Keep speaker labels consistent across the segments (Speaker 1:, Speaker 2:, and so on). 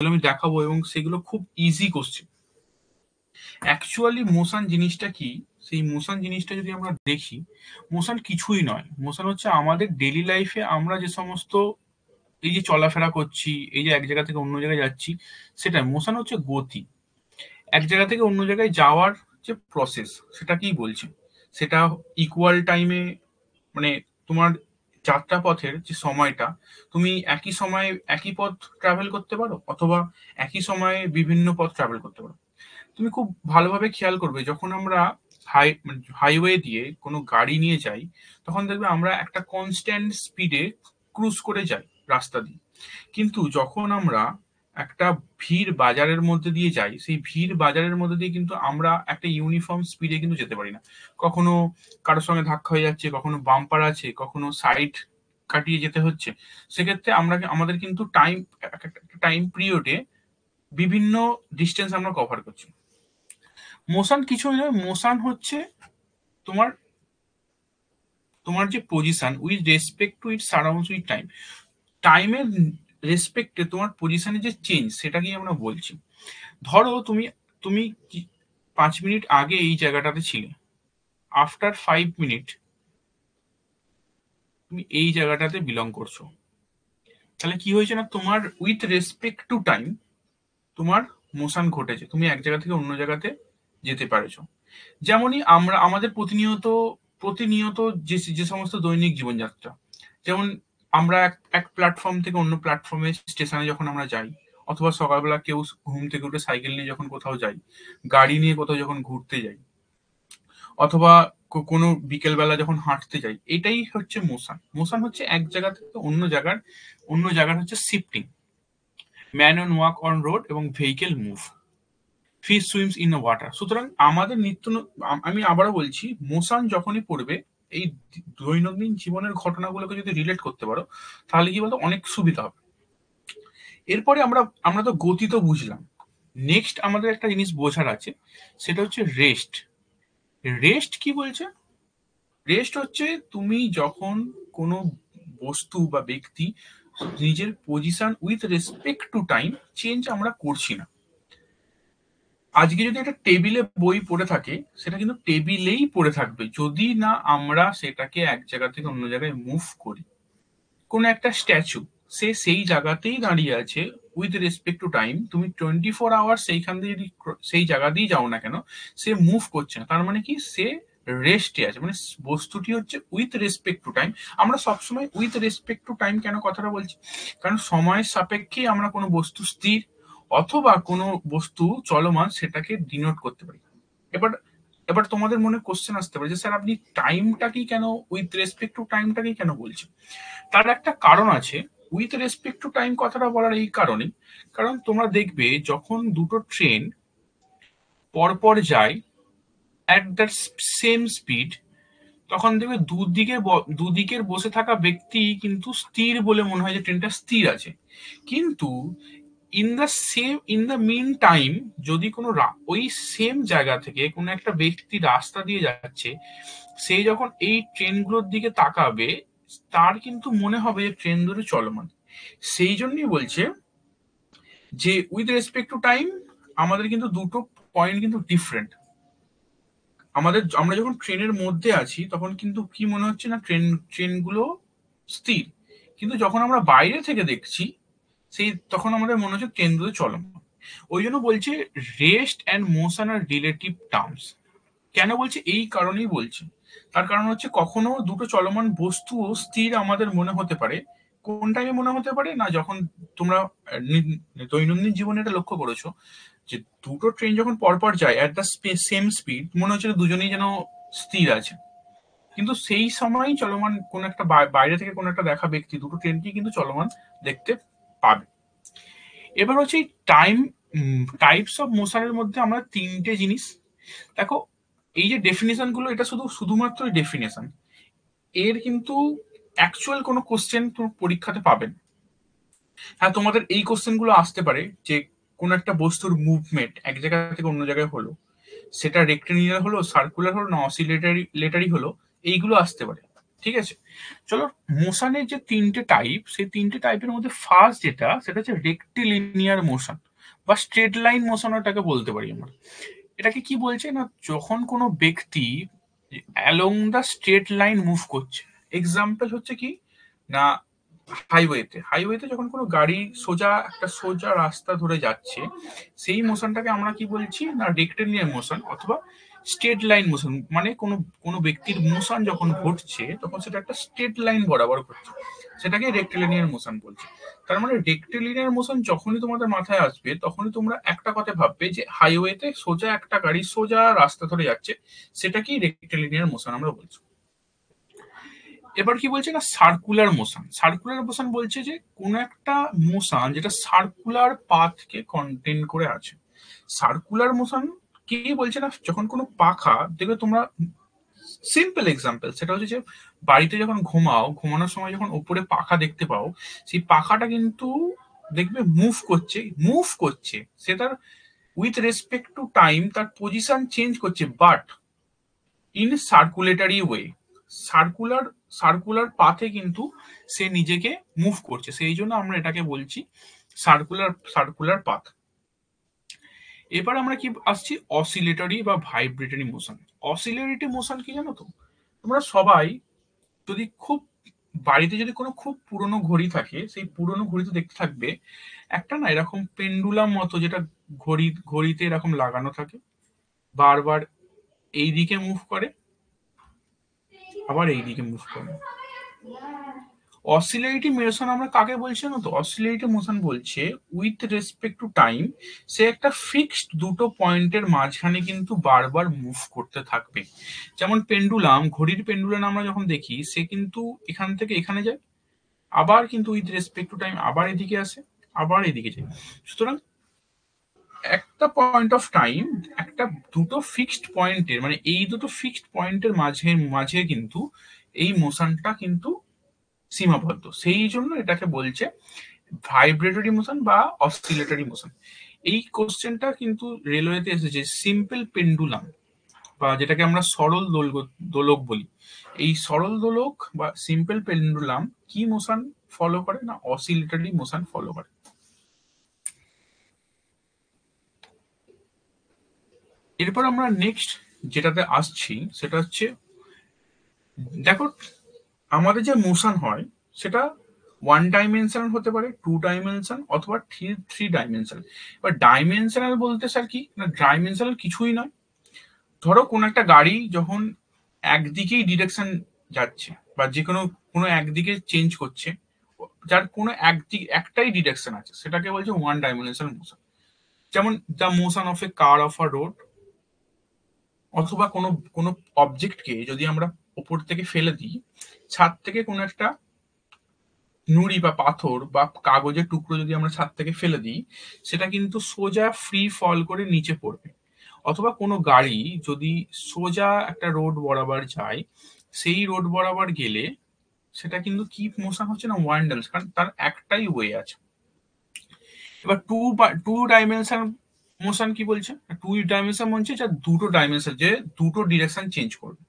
Speaker 1: আমি দেখাবো এবং সেগুলো খুব ইজি কোশ্চেন। অ্যাকচুয়ালি মোশন জিনিসটা কি, সেই মোশন জিনিসটা যদি আমরা দেখি, মোশন কিছুই নয়। মোশন হচ্ছে আমাদের ডেইলি লাইফে আমরা যে সমস্ত এই যে চলাফেরা করছি, এই যে এক জায়গা থেকে অন্য জায়গায় যাচ্ছি, সেটা মোশন হচ্ছে গতি। এক জায়গা থেকে অন্য জায়গায় যাওয়ার যে প্রসেস, সেটাকেই বলছে। সেটা ইকুয়াল টাইমে, মানে তোমার যাত্রা পথের যে সময়টা, তুমি একই সময়ে একই পথ ট্রাভেল করতে পারো, অথবা একই সময়ে বিভিন্ন পথ ট্রাভেল করতে পারো। তুমি খুব ভালোভাবে খেয়াল করবে, যখন আমরা হাইওয়ে দিয়ে কোনো গাড়ি নিয়ে যাই, তখন দেখবে আমরা একটা কনস্ট্যান্ট স্পিডে ক্রুজ করে যাই রাস্তা দিয়ে। কিন্তু যখন আমরা একটা ভিড় বাজারের মধ্যে দিয়ে যাই, সেই ভিড় বাজারের মধ্যে দিয়ে কিন্তু আমরা একটা ইউনিফর্ম স্পিডে কিন্তু যেতে পারি না। কখনো কারোর সঙ্গে ধাক্কা হয়ে যাচ্ছে, কখনো বাম্পার আছে, কখনো সাইড কাটিয়ে যেতে হচ্ছে। সেক্ষেত্রে আমাদের কিন্তু টাইম পিরিয়ডে বিভিন্ন ডিস্টেন্স আমরা কভার করছি। মোশন কিছুই নয়, মোশন হচ্ছে তোমার তোমার যে position with respect two it surrounds with time. টাইমের রেসপেক্টে তোমার পজিশনের যে চেঞ্জ, সেটাকেই আমরা বলছি। ধরো তুমি তুমি 5 মিনিট আগে এই জায়গাটাতে ছিলে, আফটার 5 মিনিট তুমি এই জায়গাটাতে বিলং করছো। তাহলে কি হয়েছে না, তোমার উইথ রেসপেক্ট টু টাইম তোমার মোশন ঘটেছে, তুমি এক জায়গা থেকে অন্য জায়গাতে যেতে পারছো। যেমনই আমরা আমাদের প্রতিনিয়ত প্রতিনিয়ত যে যে সমস্ত দৈনিক জীবনযাত্রা, যেমন আমরা এক এক প্ল্যাটফর্ম থেকে অন্য প্ল্যাটফর্মে স্টেশনে যখন আমরা যাই, অথবা সকালবেলা কেউ ঘুম থেকে উঠে সাইকেল নিয়ে যখন কোথাও যাই, গাড়ি নিয়ে কোথাও যখন ঘুরতে যাই, অথবা কোনো বিকেলবেলা যখন হাঁটতে যাই, এটাই হচ্ছে মোশন। মোশন হচ্ছে এক জায়গা থেকে অন্য জায়গার হচ্ছে shifting. Man on walk on road এবং vehicle move, fish swims in water. সুতরাং আমাদের আমি আবারও বলছি, মোশন যখনই পড়বে, এই দৈনন্দিন জীবনের ঘটনাগুলোকে যদি রিলেট করতে পারো, তাহলে কি বলতো অনেক সুবিধা হবে। এরপরে আমরা আমরা তো গতি তো বুঝলাম। নেক্সট আমাদের একটা জিনিস বোঝার আছে, সেটা হচ্ছে রেস্ট। রেস্ট কি বলছে? রেস্ট হচ্ছে তুমি যখন কোনো বস্তু বা ব্যক্তি নিজের position with respect to time change আমরা করছি না। আজকে যদি একটা টেবিলে বই পড়ে থাকে, সেটা কিন্তু টেবিলেই পড়ে থাকবে, যদি না আমরা সেটাকে এক জায়গা থেকে অন্য জায়গায় মুভ করি। কোন একটা স্ট্যাচু, সে সেই জায়গাতেই দাঁড়িয়ে আছে উইথ রেসপেক্ট টু টাইম। তুমি 24 আওয়ার সেইখান দিয়ে যদি সেই জায়গা দিয়ে যাও না কেন, সে মুভ করছে না। তার মানে কি, সে রেস্টে আছে। মানে বস্তুটি হচ্ছে উইথ রেসপেক্ট টু টাইম। আমরা সবসময় উইথ রেসপেক্ট টু টাইম কেন কথাটা বলছি, কারণ সময়ের সাপেক্ষে আমরা কোনো বস্তু স্থির অথবা কোনো বস্তু চলমান সেটাকে ডিনোট করতে পারি। এবার এবার তোমাদের মনে কোশ্চেন আসতে পারে যে স্যার আপনি টাইমটাকেই কেন, উইথ রেসপেক্ট টু টাইমটাকেই কেন বলছেন? তার একটা কারণ আছে। উইথ রেসপেক্ট টু টাইম কথাটা বলার এই কারণে, কারণ তোমরা দেখবে যখন দুটো ট্রেন পরপর যায় অ্যাট দ্য সেম স্পিড, তখন দেখবে দুদিকের বসে থাকা ব্যক্তি কিন্তু স্থির বলে মনে হয় যে ট্রেনটা স্থির আছে। কিন্তু ইন দ্য মিন টাইম, যদি কোনো ওই সেম জায়গা থেকে কোনো একটা ব্যক্তি রাস্তা দিয়ে যাচ্ছে, সে যখন এই ট্রেনগুলোর দিকে তাকাবে, তার কিন্তু মনে হবে যে ট্রেন ধরে চলমান। সেই জন্যই বলছে যে উইথ রেসপেক্ট টু টাইম আমাদের কিন্তু দুটো পয়েন্ট কিন্তু ডিফারেন্ট। আমরা যখন ট্রেনের মধ্যে আছি, তখন কিন্তু কি মনে হচ্ছে না, ট্রেনগুলো স্থির। কিন্তু যখন আমরা বাইরে থেকে দেখছি, তখন আমাদের মনে হচ্ছে ট্রেনগুলো চলমান। ওই জন্য বলছে রেস্ট অ্যান্ড মোশন আর রিলেটিভ টার্মস। কেন বলছে? এই কারণেই বলছে। তার কারণ হচ্ছে কখনো দুটো চলমান বস্তুও স্থির আমাদের মনে হতে পারে। কোন টাইমে মনে হতে পারে না, যখন তোমরা দৈনন্দিন জীবনে এটা লক্ষ্য করেছো যে দুটো ট্রেন যখন পরপর যায় অ্যাট দ্য সেম স্পিড, মনে হচ্ছে দুজনেই যেন স্থির আছে। কিন্তু সেই সময়ই চলমান কোন একটা বাইরে থেকে কোন একটা দেখা ব্যক্তি দুটো ট্রেনকেই কিন্তু চলমান দেখতে পাবে। এবার হচ্ছে টাইম টাইপস অফ মোশনের মধ্যে আমরা তিনটে জিনিস দেখো। এই যে ডেফিনেশন গুলো, এটা শুধুমাত্র ডেফিনেশন। এর কিন্তু অ্যাকচুয়াল কোনো কোশ্চেন তুমি পরীক্ষাতে পাবেন। হ্যাঁ, তোমাদের এই কোশ্চেন গুলো আসতে পারে যে কোন একটা বস্তুর মুভমেন্ট এক জায়গা থেকে অন্য জায়গায় হলো, সেটা রেক্টেনিউলার হলো, সার্কুলার হলো, না অসিলেটারি হলো, এইগুলো আসতে পারে। ঠিক আছে, চলো মোশনের যে তিনটে টাইপ, সেই তিনটে টাইপের মধ্যে ফার্স্ট যেটা, সেটা হচ্ছে রেক্টিলিনিয়ার মোশন বা স্ট্রেট লাইন মোশন এটাকে বলতে পারি আমরা। এটাকে কি বলছে না, যখন কোনো ব্যক্তি along the straight line move করছে। এক্সাম্পল হচ্ছে কি না, হাইওয়েতে যখন কোনো গাড়ি সোজা রাস্তা ধরে যাচ্ছে, সেই মোশনটাকে আমরা কি বলছি না রেক্টিলিনিয়ার মোশন অথবা স্ট্রেট লাইন মোশন। মানে কোনো কোনো ব্যক্তির মোশন যখন ঘটছে তখন সেটা একটা স্ট্রেট লাইন বরাবর ঘটছে, সেটাকে রেক্টিলিনিয়ার মোশন বলছে। তার মানে রেক্টিলিনিয়ার মোশন যখনই তোমাদের মাথায় আসবে তখনই তোমরা একটা কথা ভাববে যে হাইওয়েতে সোজা একটা গাড়ি সোজা রাস্তা ধরে যাচ্ছে, সেটা কি রেক্টিলিনিয়ার মোশন আমরা বলছি। এবার কি বলছে না সার্কুলার মোশন। সার্কুলার মোশন বলছে যে কোন একটা মোশন যেটা সার্কুলার পাথকে কন্টেন করে আছে। সার্কুলার মোশন কি বলছে না, যখন কোনো পাখা দেখবে তোমরা, সিম্পল এক্সাম্পল সেটা হচ্ছে যে বাড়িতে যখন ঘুমানোর সময় যখন উপরে পাখা দেখতে পাও, সেই পাখাটা কিন্তু দেখবে মুভ করছে সে তার উইথ রেসপেক্ট টু টাইম তার পজিশন চেঞ্জ করছে, but in circulatory way. Circular circular পাথে কিন্তু সে নিজেকে মুভ করছে, সেই জন্য আমরা এটাকে বলছি সার্কুলার পাথ। এবার আমরা কি আসছি অসিলেটরি বা ভাইব্রেটরি মোশন। অসিলেটরি মোশন কি জানো তো, তোমরা সবাই যদি বাড়িতে যদি কোনো খুব পুরনো ঘড়ি থাকে, সেই পুরনো ঘড়িতে দেখতে থাকবে একটা না এরকম পেন্ডুলাম মতো, যেটা ঘড়িতে এরকম লাগানো থাকে, বারবার এই দিকে মুভ করে আবার এই দিকে মুভ করে। অসিলেটরি মোশন আমরা কাকে বলছি না তো, অসিলেটরি মোশন বলছে উইথ রেসপেক্ট টু টাইম সে একটা ফিক্সড দুটো পয়েন্টের মাঝখানে কিন্তু বারবার মুভ করতে থাকবে। যেমন ঘড়ির পেন্ডুলাম আমরা যখন দেখি, সে কিন্তু এখান থেকে এখানে যায়, আবার কিন্তু উইথ রেসপেক্ট টু টাইম আবার এদিকে আসে, আবার এদিকে যায়। সুতরাং একটা পয়েন্ট অফ টাইম, একটা দুটো ফিক্সড পয়েন্টের মানে এই দুটো ফিক্সড পয়েন্টের মাঝে মাঝে কিন্তু এই মোশনটা কিন্তু সীমাবদ্ধ, সেই জন্য এটাকে বলছে ভাইব্রেটরি মোশন বা অসিলেটরি মোশন। এই কোশ্চেনটা কিন্তু রেলওয়েতে এসেছে সিম্পল পেন্ডুলাম বা যেটাকে আমরা সরল দোলক বলি। এই সরল দোলক বা সিম্পল পেন্ডুলাম কি মোশন ফলো করে না, অসিলেটরি মোশন ফলো করে। এরপর আমরা নেক্সট যেটাতে আসছি সেটা হচ্ছে, দেখো আমাদের যে মোশন হয় সেটা ওয়ান ডাইমেনশনাল হতে পারে, টু ডাইমেনশন অথবা থ্রি ডাইমেনশনাল। এবার ডাইমেনশনাল বলতে স্যার কি না, ডাইমেনশনাল কিছুই নয়। ধরো কোন একটা গাড়ি যখন একদিকেই ডিরেকশন যাচ্ছে বা যে কোনো কোনো একদিকে চেঞ্জ করছে, যার কোনো একটাই ডিরেকশন আছে, সেটাকে বলছে ওয়ান ডাইমেনশনাল মোশন। যেমন the motion of A car of a road, অথবা কোনো কোনো অবজেক্টকে যদি আমরা ওপর থেকে ফেলে দিই, ছাদ থেকে কোনো একটা নুড়ি বা পাথর বা কাগজের টুকরো যদি আমরা ছাদ থেকে ফেলে দিই, সেটা কিন্তু সোজা ফ্রি ফল করে নিচে পড়বে। অথবা কোনো গাড়ি যদি সোজা একটা রোড বরাবর যায়, সেই রোড বরাবর গেলে সেটা কিন্তু কি মোশন হচ্ছে না, ওয়ান ডাইমেনশন, কারণ তার একটাই ওয়ে আছে। এবার টু ডাইমেনশন মোশন কি বলছে, টু ডাইমেনশন বলছে যা দুটো ডাইমেনশন, যে দুটো ডিরেকশন চেঞ্জ করবে।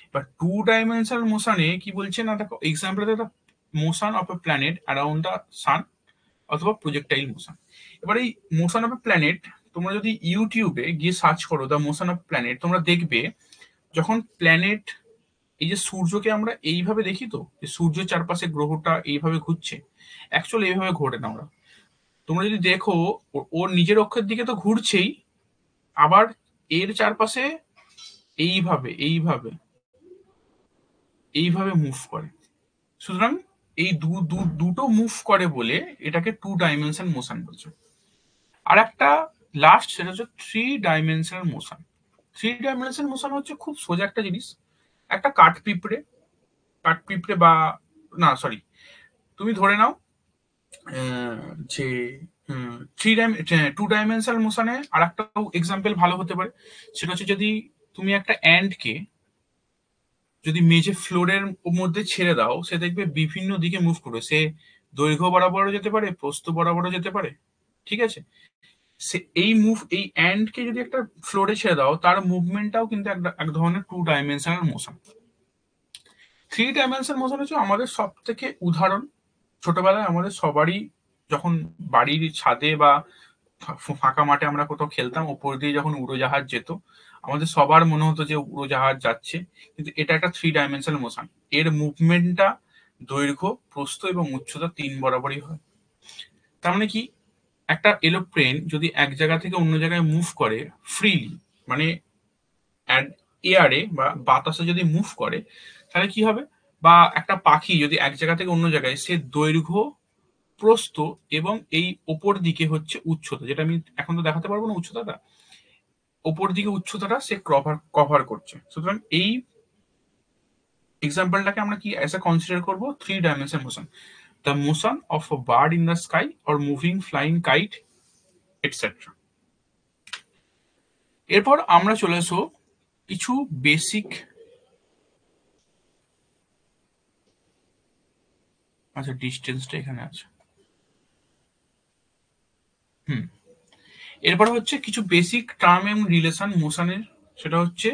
Speaker 1: এবার টু ডাইমেনশনাল মোশনে কি বলছে না, দেখো example the motion of A planet around the sun অথবা প্রজেক্টাইল মোশন। এবার এই মোশন অফ এ প্ল্যানেট তোমরা যদি ইউটিউবে গিয়ে সার্চ করো দ্য মোশন অফ প্ল্যানেট, তোমরা দেখবে যখন প্ল্যানেট, এই যে সূর্যকে আমরা এইভাবে দেখি তো, যে সূর্যের চারপাশে গ্রহটা এইভাবে ঘুরছে, অ্যাকচুয়ালি এইভাবে ঘোরে না। তোমরা যদি দেখো ওর নিজের অক্ষের দিকে তো ঘুরছেই, আবার এর চারপাশে এইভাবে এইভাবে এইভাবে মুভ করে। সুতরাং এই দুটো মুভ করে বলে এটাকে টু ডাইমেনশন মোশন বলছে। আর একটা লাস্ট, সেটা হচ্ছে three dimensional motion. Three dimensional motion হচ্ছে খুব সোজা একটা জিনিস। একটা কাঠপিঁপড়ে বা না সরি, তুমি ধরে নাও যে টু ডাইমেনশনাল মোশনে আর একটা এক্সাম্পল ভালো হতে পারে। সেটা হচ্ছে যদি তুমি একটা অ্যান্ডকে যদি মেঝে ফ্লোরের মধ্যে ছেড়ে দাও, সে দেখবে বিভিন্ন দিকে মুভ করবে। সে দৈর্ঘ্য বরাবরও যেতে পারে, প্রস্থ বরাবরও যেতে পারে, ঠিক আছে। সে এই অ্যান্ড কে যদি একটা ফ্লোরে ছেড়ে দাও, তার মুভমেন্টটাও কিন্তু এক ধরনের two dimensional motion. Three dimension motion হচ্ছে আমাদের সব থেকে উদাহরণ। ছোটবেলায় আমাদের সবারই যখন বাড়ির ছাদে বা ফাঁকা মাঠে আমরা কোথাও খেলতাম, ওপর দিয়ে যখন উড়োজাহাজ যেত, আমাদের সবার মনে হতো যে উড়োজাহাজ যাচ্ছে, কিন্তু এটা একটা থ্রি ডাইমেনশনাল মোশন। এর মুভমেন্টটা দৈর্ঘ্য, প্রস্থ এবং উচ্চতা 3 বরাবরই হয়। তার মানে কি, একটা এরোপ্লেন যদি এক জায়গা থেকে অন্য জায়গায় মুভ করে ফ্রিলি, মানে এয়ারে বা বাতাসে যদি মুভ করে, তাহলে কি হবে? বা একটা পাখি যদি এক জায়গা থেকে অন্য জায়গায়, সে দৈর্ঘ্য, প্রস্থ এবং এই ওপর দিকে হচ্ছে উচ্চতা, যেটা আমি এখন তো দেখাতে পারবো না উচ্চতাটা, ওপর দিকে উচ্চতাটা সে কভার কভার করছে। সুতরাং এই এক্সাম্পলটাকে আমরা কি অ্যাজ এ কনসিডার করবো? Three dimension motion, the motion of a bird in the sky or moving flying kite etcetera. এরপর আমরা চলে আসবো কিছু বেসিক, আচ্ছা ডিস্টেন্সটা এখানে আছে, এরপর হচ্ছে কিছু বেসিক টার্ম এবং রিলেশন মোশনের। সেটা হচ্ছে,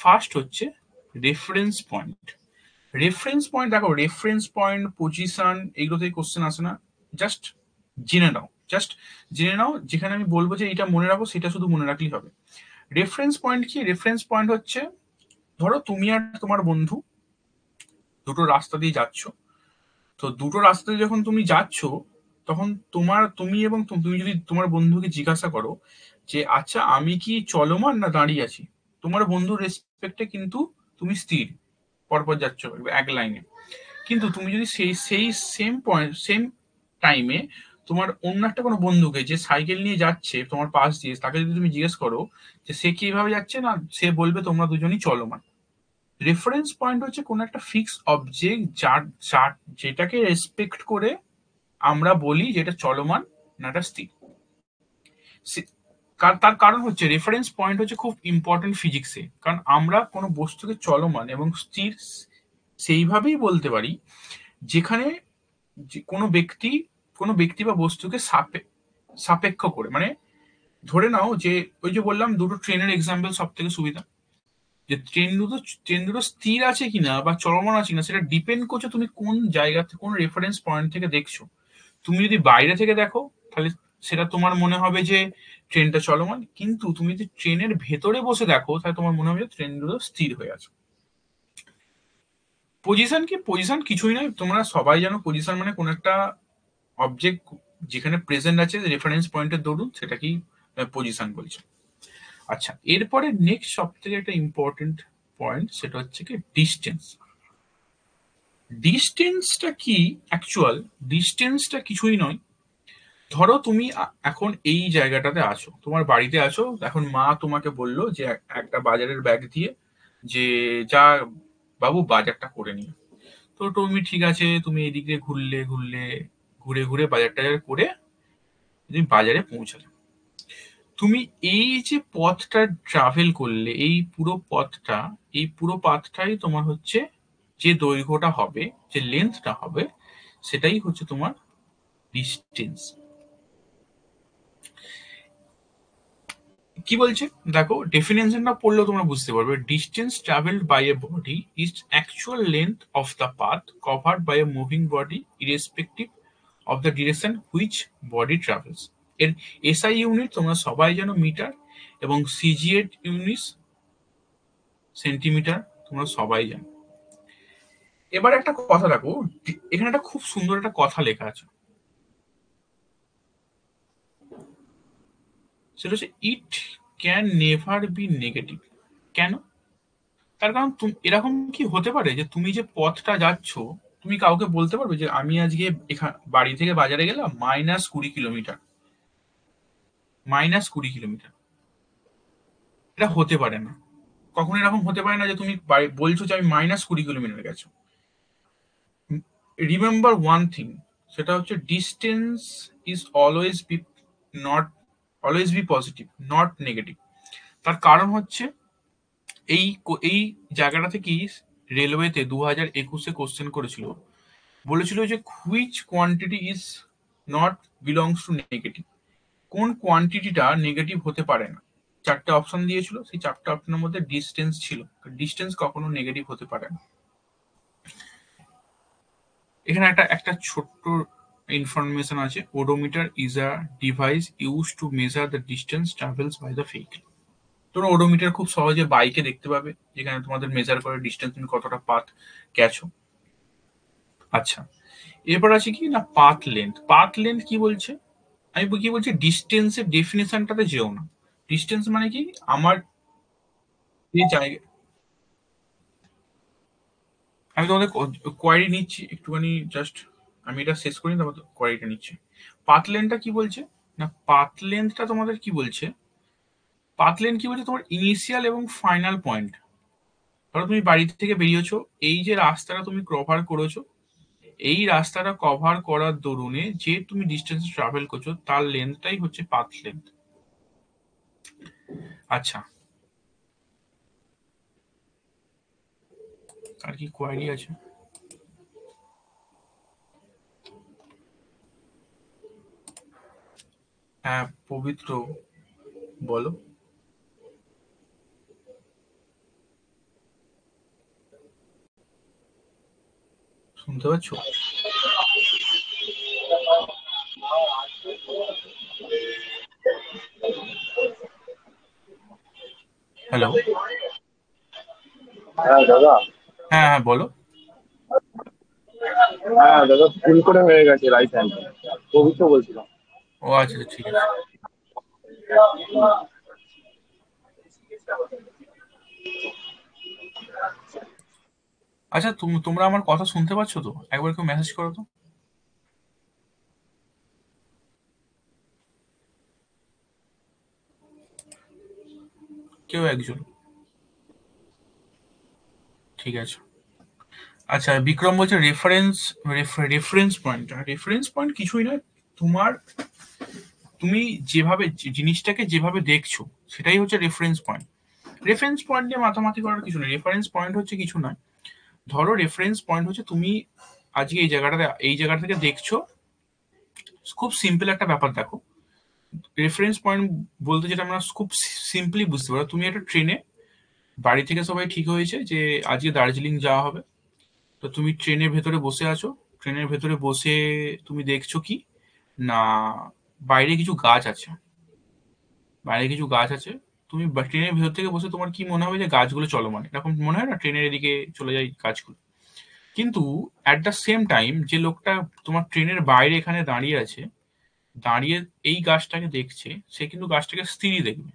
Speaker 1: ফার্স্ট হচ্ছে রেফারেন্স পয়েন্ট। রেফারেন্স পয়েন্ট, দেখো রেফারেন্স পয়েন্ট, পজিশন, এগুলো থেকে কোশ্চেন আসে না। জাস্ট জেনে নাও, জাস্ট জেনে নাও, যেখানে আমি বলবো যে এটা মনে রাখো, সেটা শুধু মনে রাখলেই হবে। রেফারেন্স পয়েন্ট কি? রেফারেন্স পয়েন্ট হচ্ছে, ধরো তুমি আর তোমার বন্ধু দুটো রাস্তা দিয়ে যাচ্ছ। তো দুটো রাস্তা দিয়ে যখন তুমি যাচ্ছ, তখন তুমি এবং তুমি যদি তোমার বন্ধুকে জিজ্ঞাসা করো যে আচ্ছা আমি কি চলমান না দাঁড়িয়ে আছি, তোমার বন্ধুর রেসপেক্টে কিন্তু তুমি স্থির, পরপর যাচ্ছ এক লাইনে। কিন্তু তুমি যদি সেই সেই সেম পয়েন্ট, সেম টাইমে তোমার অন্য একটা কোনো বন্ধুকে, যে সাইকেল নিয়ে যাচ্ছে তোমার পাশ দিয়ে, তাকে যদি তুমি জিজ্ঞেস করো যে সে কিভাবে যাচ্ছে, না সে বলবে তোমরা দুজনই চলমান। রেফারেন্স পয়েন্ট হচ্ছে কোন একটা ফিক্স অবজেক্ট, যার যার যেটাকে রেসপেক্ট করে আমরা বলি যে এটা চলমান না এটা স্থির। তার কারণ হচ্ছে, রেফারেন্স পয়েন্ট হচ্ছে খুব ইম্পর্টেন্ট ফিজিক্সে, কারণ আমরা কোনো বস্তুকে চলমান এবং স্থির সেইভাবেই বলতে পারি যেখানে কোনো ব্যক্তি বা বস্তুকে সাপেক্ষ করে, মানে ধরে নাও যে, ওই যে বললাম দুটো ট্রেনের এক্সাম্পল সব থেকে সুবিধা, যে ট্রেন দুটো স্থির আছে কিনা বা চলমান আছে কিনা, সেটা ডিপেন্ড করছে তুমি কোন জায়গাতে, কোন রেফারেন্স পয়েন্ট থেকে দেখছো। তুমি যদি বাইরে থেকে দেখো, তাহলে সেটা তোমার মনে হবে যে ট্রেনটা চলমান, কিন্তু তুমি যদি ট্রেনের ভেতরে বসে দেখো, তাহলে তোমার মনে হবে যে ট্রেন দুটো স্থির হয়ে আছে। পজিশন কি? পজিশন কিছুই নয়, তোমরা সবাই জানো পজিশন মানে কোন একটা অবজেক্ট যেখানে প্রেজেন্ট আছে রেফারেন্স পয়েন্টের দরুন, সেটাকেই পজিশন বলছে। আচ্ছা, এরপরে নেক্সট সব থেকে একটা ইম্পর্টেন্ট পয়েন্ট, সেটা হচ্ছে কি ডিস্টেন্স। ডিস্টেন্সটা কি? অ্যাকচুয়াল ডিস্টেন্সটা কিছুই নয়। ধরো তুমি এখন এই জায়গাটাতে আছো, তোমার বাড়িতে আছো, এখন মা তোমাকে বললো যে একটা বাজারের ব্যাগ দিয়ে যে যা বাবু বাজারটা করে নিও। তো তুমি ঠিক আছে, তুমি এদিক দিয়ে ঘুরলে ঘুরলে, ঘুরে ঘুরে বাজার টাজার করে তুমি বাজারে পৌঁছালে। তুমি এই যে পথটা ট্রাভেল করলে, এই পুরো পথটাই তোমার হচ্ছে, যে দৈর্ঘ্যটা হবে, যে লেন্থটা হবে, সেটাই হচ্ছে তোমার ডিস্টেন্স। কি বলছে দেখো, ডেফিনেশনটা পড়লেও তোমরা বুঝতে পারবে। Distance travelled by a body is actual length of the path covered by a moving body irrespective of the direction which body travels. এর এসআই ইউনিট তোমরা সবাই জানো মিটার, এবং সিজিএড ইউনিট সেন্টিমিটার, তোমরা সবাই জানো। এবার একটা কথা দেখো, এখানে একটা খুব সুন্দর একটা কথা লেখা আছে, সেটা হচ্ছে it can never be negative. কেন? তার কারণ এরকম কি হতে পারে যে তুমি যে পথটা যাচ্ছ, তুমি কাউকে বলতে পারবে যে আমি আজকে বাড়ি থেকে বাজারে গেলাম -20 কিলোমিটার, -20 কিলোমিটার? এটা হতে পারে না। কখনো এরকম হতে পারে না যে তুমি বলছো যে আমি -20 কিলোমিটার গেছো। রিমেম্বার ওয়ান থিং, সেটা হচ্ছে distance is not always be positive, not negative. তার কারণ হচ্ছে, এই জায়গাটা থেকেই রেলওয়েতে 2021-এ কোশ্চেন করেছিল, বলেছিল যে which quantity is not belongs to negative, কোন কোয়ান্টিটিটা নেগেটিভ হতে পারে না। চারটে অপশন দিয়েছিল, সেই চারটে অপশনের মধ্যে ডিস্টেন্স ছিল। ডিস্টেন্স কখনো নেগেটিভ হতে পারে না। এখানে একটা ছোট্ট ইনফরমেশন আছে, odometer is a device use to measure the distance travels by the vehicle. তোমরা ওডোমিটার খুব সহজে বাইকে দেখতে পাবে, যেখানে তোমাদের মেজার করে ডিস্টেন্স তুমি কতটা পাথ গেছো। আচ্ছা, এরপর আছে কি না পাথ লেন্থ। পাথ লেন্থ কি বলছে, আমি কি বলছি, ডিস্টেন্সের ডেফিনেশনটাতে যেও না। ডিস্টেন্স মানে কি, আমার যে জায়গা, আমি তোমাদের কোয়ারি নিচ্ছি একটুখানি, জাস্ট আমি এটা শেষ করি, তারপর কোয়ারিটা নিচ্ছি। পাথ লেন্থটা কি বলছে না, পাথ লেন্থটা তোমাদের কি বলছে, পাথ লেন্থ কি বলছে, তোমার ইনিশিয়াল এবং ফাইনাল পয়েন্ট। ধরো তুমি বাড়ি থেকে বেরিয়েছো, এই যে রাস্তাটা তুমি কভার করেছো, এই রাস্তাটা কভার করার দরুনে যে তুমি ডিস্টেন্স ট্রাভেল করছো তার লেন্থটাই হচ্ছে পাথ লেন্থ। আচ্ছা, আর কি কোয়ারি আছে? হ্যাঁ পবিত্র, বলো। শুনতে পাচ্ছ? হ্যালো।
Speaker 2: হ্যাঁ দাদা।
Speaker 1: হ্যাঁ হ্যাঁ বলো।
Speaker 2: হ্যাঁ দাদা, ভুল করে হয়ে গেছে রাইট হ্যান্ড। পবিত্র বলছিলাম।
Speaker 1: ও আচ্ছা আচ্ছা, ঠিক আছে। আচ্ছা, তোমরা আমার কথা শুনতে পাচ্ছ তো? একবার কেউ মেসেজ করো তো। কেউ একজন। ঠিক আছে। আচ্ছা, বিক্রম বলছে reference, reference point. Reference point কিছুই নয়, তোমার, তুমি যেভাবে জিনিসটাকে যেভাবে দেখছো সেটাই হচ্ছে রেফারেন্স পয়েন্ট। রেফারেন্স পয়েন্ট নিয়ে মাতামাতি করার কিছু নেই। রেফারেন্স পয়েন্ট হচ্ছে কিছু নয়, ধরো রেফারেন্স পয়েন্ট হচ্ছে তুমি আজকে এই জায়গাটা থেকে দেখছো। খুব সিম্পল একটা ব্যাপার দেখো, রেফারেন্স পয়েন্ট বলতে যেটা আমরা খুব সিম্পলি বুঝতে পারো, তুমি একটা ট্রেনে, বাড়ি থেকে সবাই ঠিক হয়েছে যে আজকে দার্জিলিং যাওয়া হবে, তো তুমি ট্রেনের ভেতরে বসে আছো। ট্রেনের ভেতরে বসে তুমি দেখছো কি না, বাইরে কিছু গাছ আছে, বাইরে কিছু গাছ আছে। তুমি ট্রেনের ভেতর থেকে বসে তোমার কি মনে হবে যে গাছগুলো চলমান, এরকম মনে হয় না, ট্রেনের এদিকে চলে যায় গাছগুলো। কিন্তু অ্যাট দ্য সেম টাইম যে লোকটা তোমার ট্রেনের বাইরে এখানে দাঁড়িয়ে আছে, দাঁড়িয়ে এই গাছটাকে দেখছে, সে কিন্তু গাছটাকে স্থিরই দেখবে।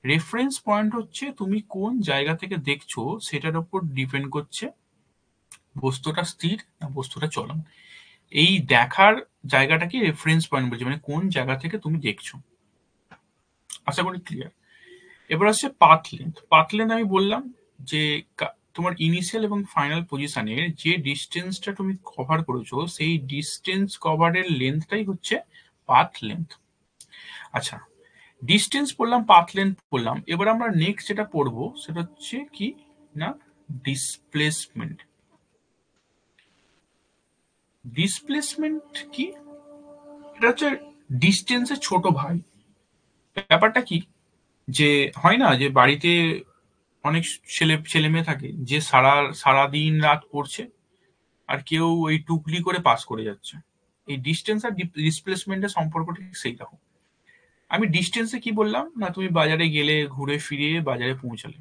Speaker 1: রেফারেন্স পয়েন্ট হচ্ছে তুমি কোন জায়গা থেকে দেখছো সেটার উপর ডিপেন্ড করছে বস্তুটা স্থির না বস্তুটা চলমান। এই দেখার জায়গাটাকে রেফারেন্স পয়েন্ট বলছে, মানে কোন জায়গা থেকে তুমি দেখছো। আশা করি ক্লিয়ার। এবার আসছে পাথ লেন্থ। পাথ লেন্থ আমি বললাম যে তোমার ইনিশিয়াল এবং ফাইনাল পজিশনের যে ডিস্টেন্সটা তুমি কভার করেছো সেই ডিস্টেন্স কভারের লেন্থটাই হচ্ছে পাথ লেন্থ। আচ্ছা, ডিস্টেন্স পড়লাম, পাথ লেন্থ পড়লাম, এবার আমরা নেক্সট যেটা পড়বো সেটা হচ্ছে কি না ডিসপ্লেসমেন্ট। ডিসপ্লেসমেন্ট কি, এটা হচ্ছে ডিস্টেন্সের ছোট ভাই। ব্যাপারটা কি, যে হয় না যে বাড়িতে অনেক ছেলে ছেলে মেয়ে থাকে যে সারা সারা দিন রাত পড়ছে, আর কেউ ওই টুকলি করে পাস করে যাচ্ছে। এই ডিস্টেন্স আর ডিসপ্লেসমেন্টের সম্পর্ক ঠিক সেই রকম। আমি ডিস্টেন্সে কি বললাম না, তুমি বাজারে গেলে ঘুরে ফিরে বাজারে পৌঁছালে,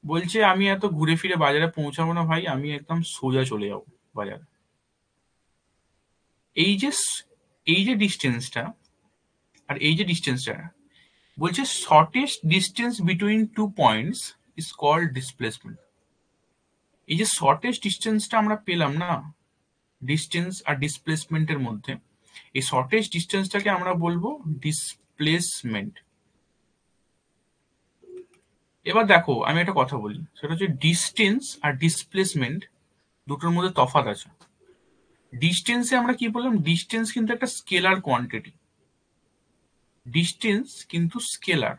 Speaker 1: বলছে আমি এত ঘুরে ফিরে বাজারে পৌঁছাবো না ভাই, আমি একদম সোজা চলে যাবো বাজারে। এই যে এই যে ডিস্টেন্সটা, আর এই যে ডিস্টেন্সটা, বলছে shortest distance between two points is called displacement. এই যে শর্টেস্ট ডিস্টেন্সটা আমরা পেলাম না ডিস্টেন্স আর ডিসপ্লেসমেন্টের মধ্যে, এই শর্টেস্ট ডিস্টেন্সটাকে আমরা বলবো ডিসপ্লেসমেন্ট। এবার দেখো আমি একটা কথা বলি, সেটা হচ্ছে ডিস্টেন্স আর ডিসপ্লেসমেন্ট দুটোর মধ্যে তফাৎ আছে। ডিস্টেন্সে আমরা কি বললাম, ডিস্টেন্স কিন্তু একটা স্কেলার কোয়ান্টিটি, ডিস্টেন্স কিন্তু স্কেলার।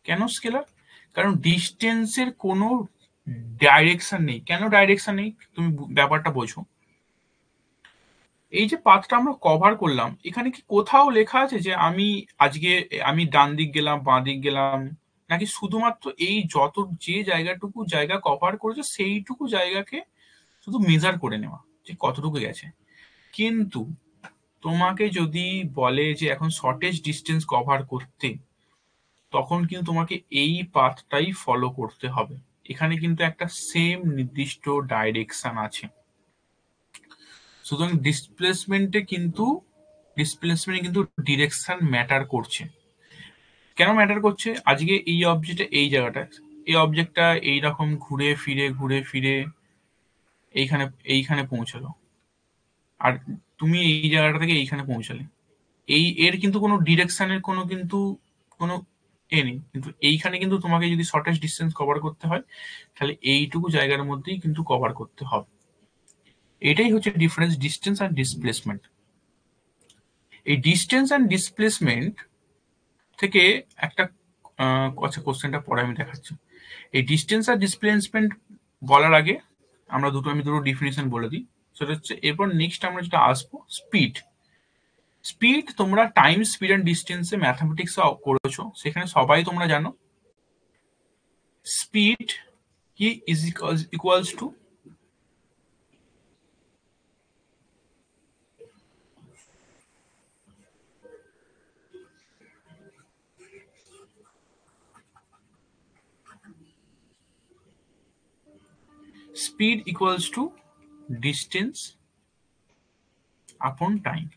Speaker 1: কেন স্কেলার? কারণ ডিস্টেন্সের কোনো ডাইরেকশন নেই। কেন ডাইরেকশন নেই তুমি ব্যাপারটা বোঝো। এই যে পাথটা আমরা কভার করলাম, এখানে কি কোথাও লেখা আছে যে আমি আজকে আমি ডান দিক গেলাম বাঁ দিক গেলাম, নাকি শুধুমাত্র এই যত যে জায়গাটুকু জায়গা কভার করেছে সেইটুকু জায়গাকে শুধু মেজার করে নেওয়া যে কতটুকু গেছে। কিন্তু তোমাকে যদি বলে যে এখন শর্টেজ ডিস্টেন্স কভার করতে, তখন কিন্তু তোমাকে এই পাথটাই ফলো করতে হবে। এখানে কিন্তু একটা সেম নির্দিষ্ট ডাইরেকশন আছে। সুতরাং ডিসপ্লেসমেন্টে কিন্তু ডিরেকশন ম্যাটার করছে। কেন ম্যাটার করছে? আজকে এই অবজেক্টে এই জায়গাটা, এই অবজেক্টটা এইরকম ঘুরে ফিরে এইখানে এইখানে পৌঁছালো, আর তুমি এই জায়গাটা থেকে এইখানে পৌঁছালে। এর কিন্তু কোনো ডিরেকশনের কোনো নেই, কিন্তু এইখানে কিন্তু তোমাকে যদি শর্টেস্ট ডিস্টেন্স কভার করতে হয়, তাহলে এইটুকু জায়গার মধ্যেই কিন্তু কভার করতে হবে। এটাই হচ্ছে ডিফারেন্স, ডিস্টেন্স আর ডিসপ্লেসমেন্ট। এই ডিস্টেন্স অ্যান্ড ডিসপ্লেসমেন্ট থেকে একটা আচ্ছা, কোশ্চেনটা পরে আমি দেখাচ্ছি। এই ডিস্টেন্স আর ডিসপ্লেসমেন্ট বলার আগে আমি দুটো ডিফিনিশন বলে দিই। সেটা হচ্ছে, এরপর নেক্সট আমরা যেটা আসবো, স্পিড। স্পিড তোমরা টাইম, স্পিড অ্যান্ড ডিস্টেন্সে ম্যাথামেটিক্স করেছো, সেখানে সবাই তোমরা জানো স্পিড কি equals to distance upon time.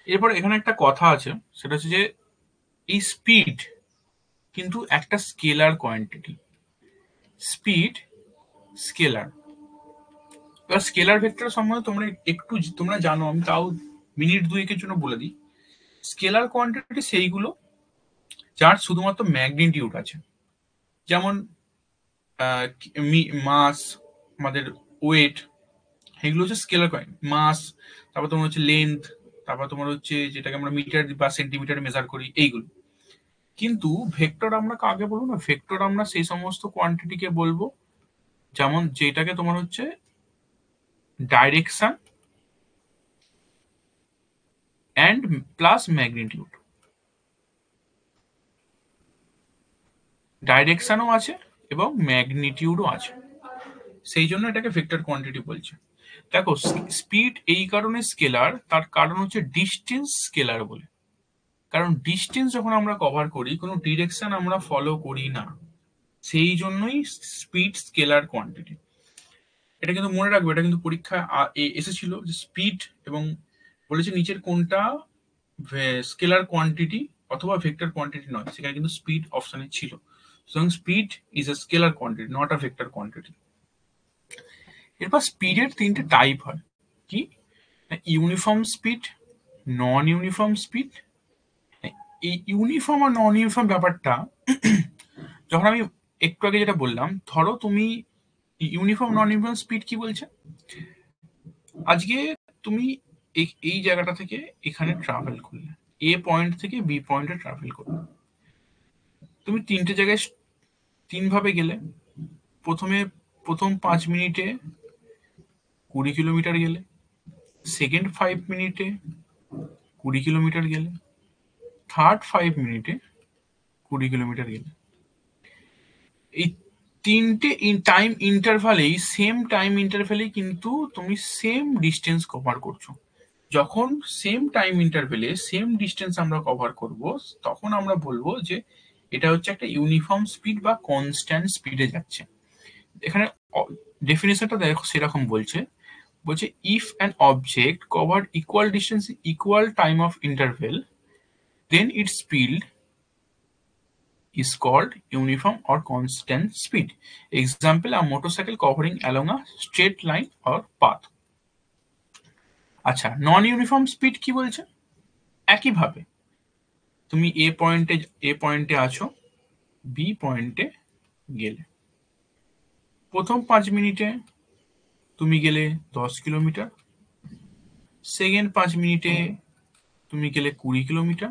Speaker 1: এরপর এখানে একটা কথা আছে, সেটা হচ্ছে যে এই স্পিড কিন্তু একটা স্কেলার কোয়ান্টিটি। Speed scalar. এবার স্কেলার ভেক্টর সম্বন্ধে তোমরা জানো, আমি তাও মিনিট দুয়েকের জন্য বলে দিই। স্কেলার কোয়ান্টিটি সেইগুলো যার শুধুমাত্র ম্যাগনিটিউড আছে। যেমন মাস, আমাদের ওয়েট, এগুলো হচ্ছে স্কেলার কোয়ান্টিটি। মাস, তারপর তোমার হচ্ছে লেন্থ, তারপর তোমার হচ্ছে যেটাকে আমরা মিটার বা সেন্টিমিটারে মেজার করি, এইগুলো। কিন্তু ভেক্টর আমরা কাকে বলবো না, ভেক্টর আমরা সেই সমস্ত কোয়ান্টিটিকে বলবো যেমন যেটাকে তোমার হচ্ছে ডাইরেকশন অ্যান্ড প্লাস ম্যাগনিটিউড। ডাইরেকশনও আছে এবং ম্যাগনিটিউডও আছে, সেই জন্য এটাকে ভেক্টর কোয়ান্টিটি বলছে। দেখো, স্পিড এই কারণে স্কেলার, তার কারণ হচ্ছে ডিস্টেন্স স্কেলার বলে। কারণ ডিস্টেন্স যখন আমরা কভার করি, কোনো ডিরেকশন আমরা ফলো করি না, সেই জন্যই স্পিড স্কেলার কোয়ান্টিটি। এটা কিন্তু মনে রাখবে, এটা কিন্তু পরীক্ষায় এসেছিল যে স্পিড এবং বলেছে নিচের কোনটা স্কেলার কোয়ান্টিটি অথবা ভেক্টর কোয়ান্টিটি নয়, সেখানে কিন্তু স্পিড অপশনে ছিল। সুতরাং speed is a scalar quantity, not a vector quantity. এরপর স্পিডের তিনটে টাইপ হয়। কি? ইউনিফর্ম স্পিড, নন ইউনিফর্ম স্পিড। এই ইউনিফর্ম আর নন ইউনিফর্ম ব্যাপারটা যখন আমি একটু আগে যেটা বললাম, ধরো তুমি ইউনিফর্ম নন ইউনিফর্ম স্পিড কি বলছে, আজকে তুমি এই জায়গাটা থেকে এখানে ট্রাভেল করলে, এ পয়েন্ট থেকে বি পয়েন্টে ট্রাভেল করলে, তুমি তিনটে জায়গায় তিন ভাবে গেলে। প্রথম 5 মিনিটে 20 কিলোমিটার গেলে, সেকেন্ড 5 মিনিটে 20 কিলোমিটার গেলে, থার্ড 5 মিনিটে 20 কিলোমিটার গেলে। এই তিনটে টাইম ইন্টারভ্যালেই কিন্তু তুমি সেম ডিস্টেন্স কভার করছো। যখন সেম টাইম ইন্টারভ্যালে সেম ডিস্টেন্স আমরা কভার করব, তখন আমরা বলবো যে এটা হচ্ছে একটা ইউনিফর্ম স্পিড বা কনস্ট্যান্ট স্পিডে যাচ্ছে। এখানে ডেফিনেশনটা দেখো সেরকম বলছে if an object cover equal distance equal time of interval, then its speed is called uniform or constant speed. Example, a motorcycle covering along a straight line or path. আচ্ছা, নন uniform speed কি বলছে? একইভাবে তুমি এ পয়েন্টে আছো, B পয়েন্টে গেলে, প্রথম 5 মিনিটে তুমি গেলে 10 কিলোমিটার, সেকেন্ড 5 মিনিটে তুমি গেলে 20 কিলোমিটার,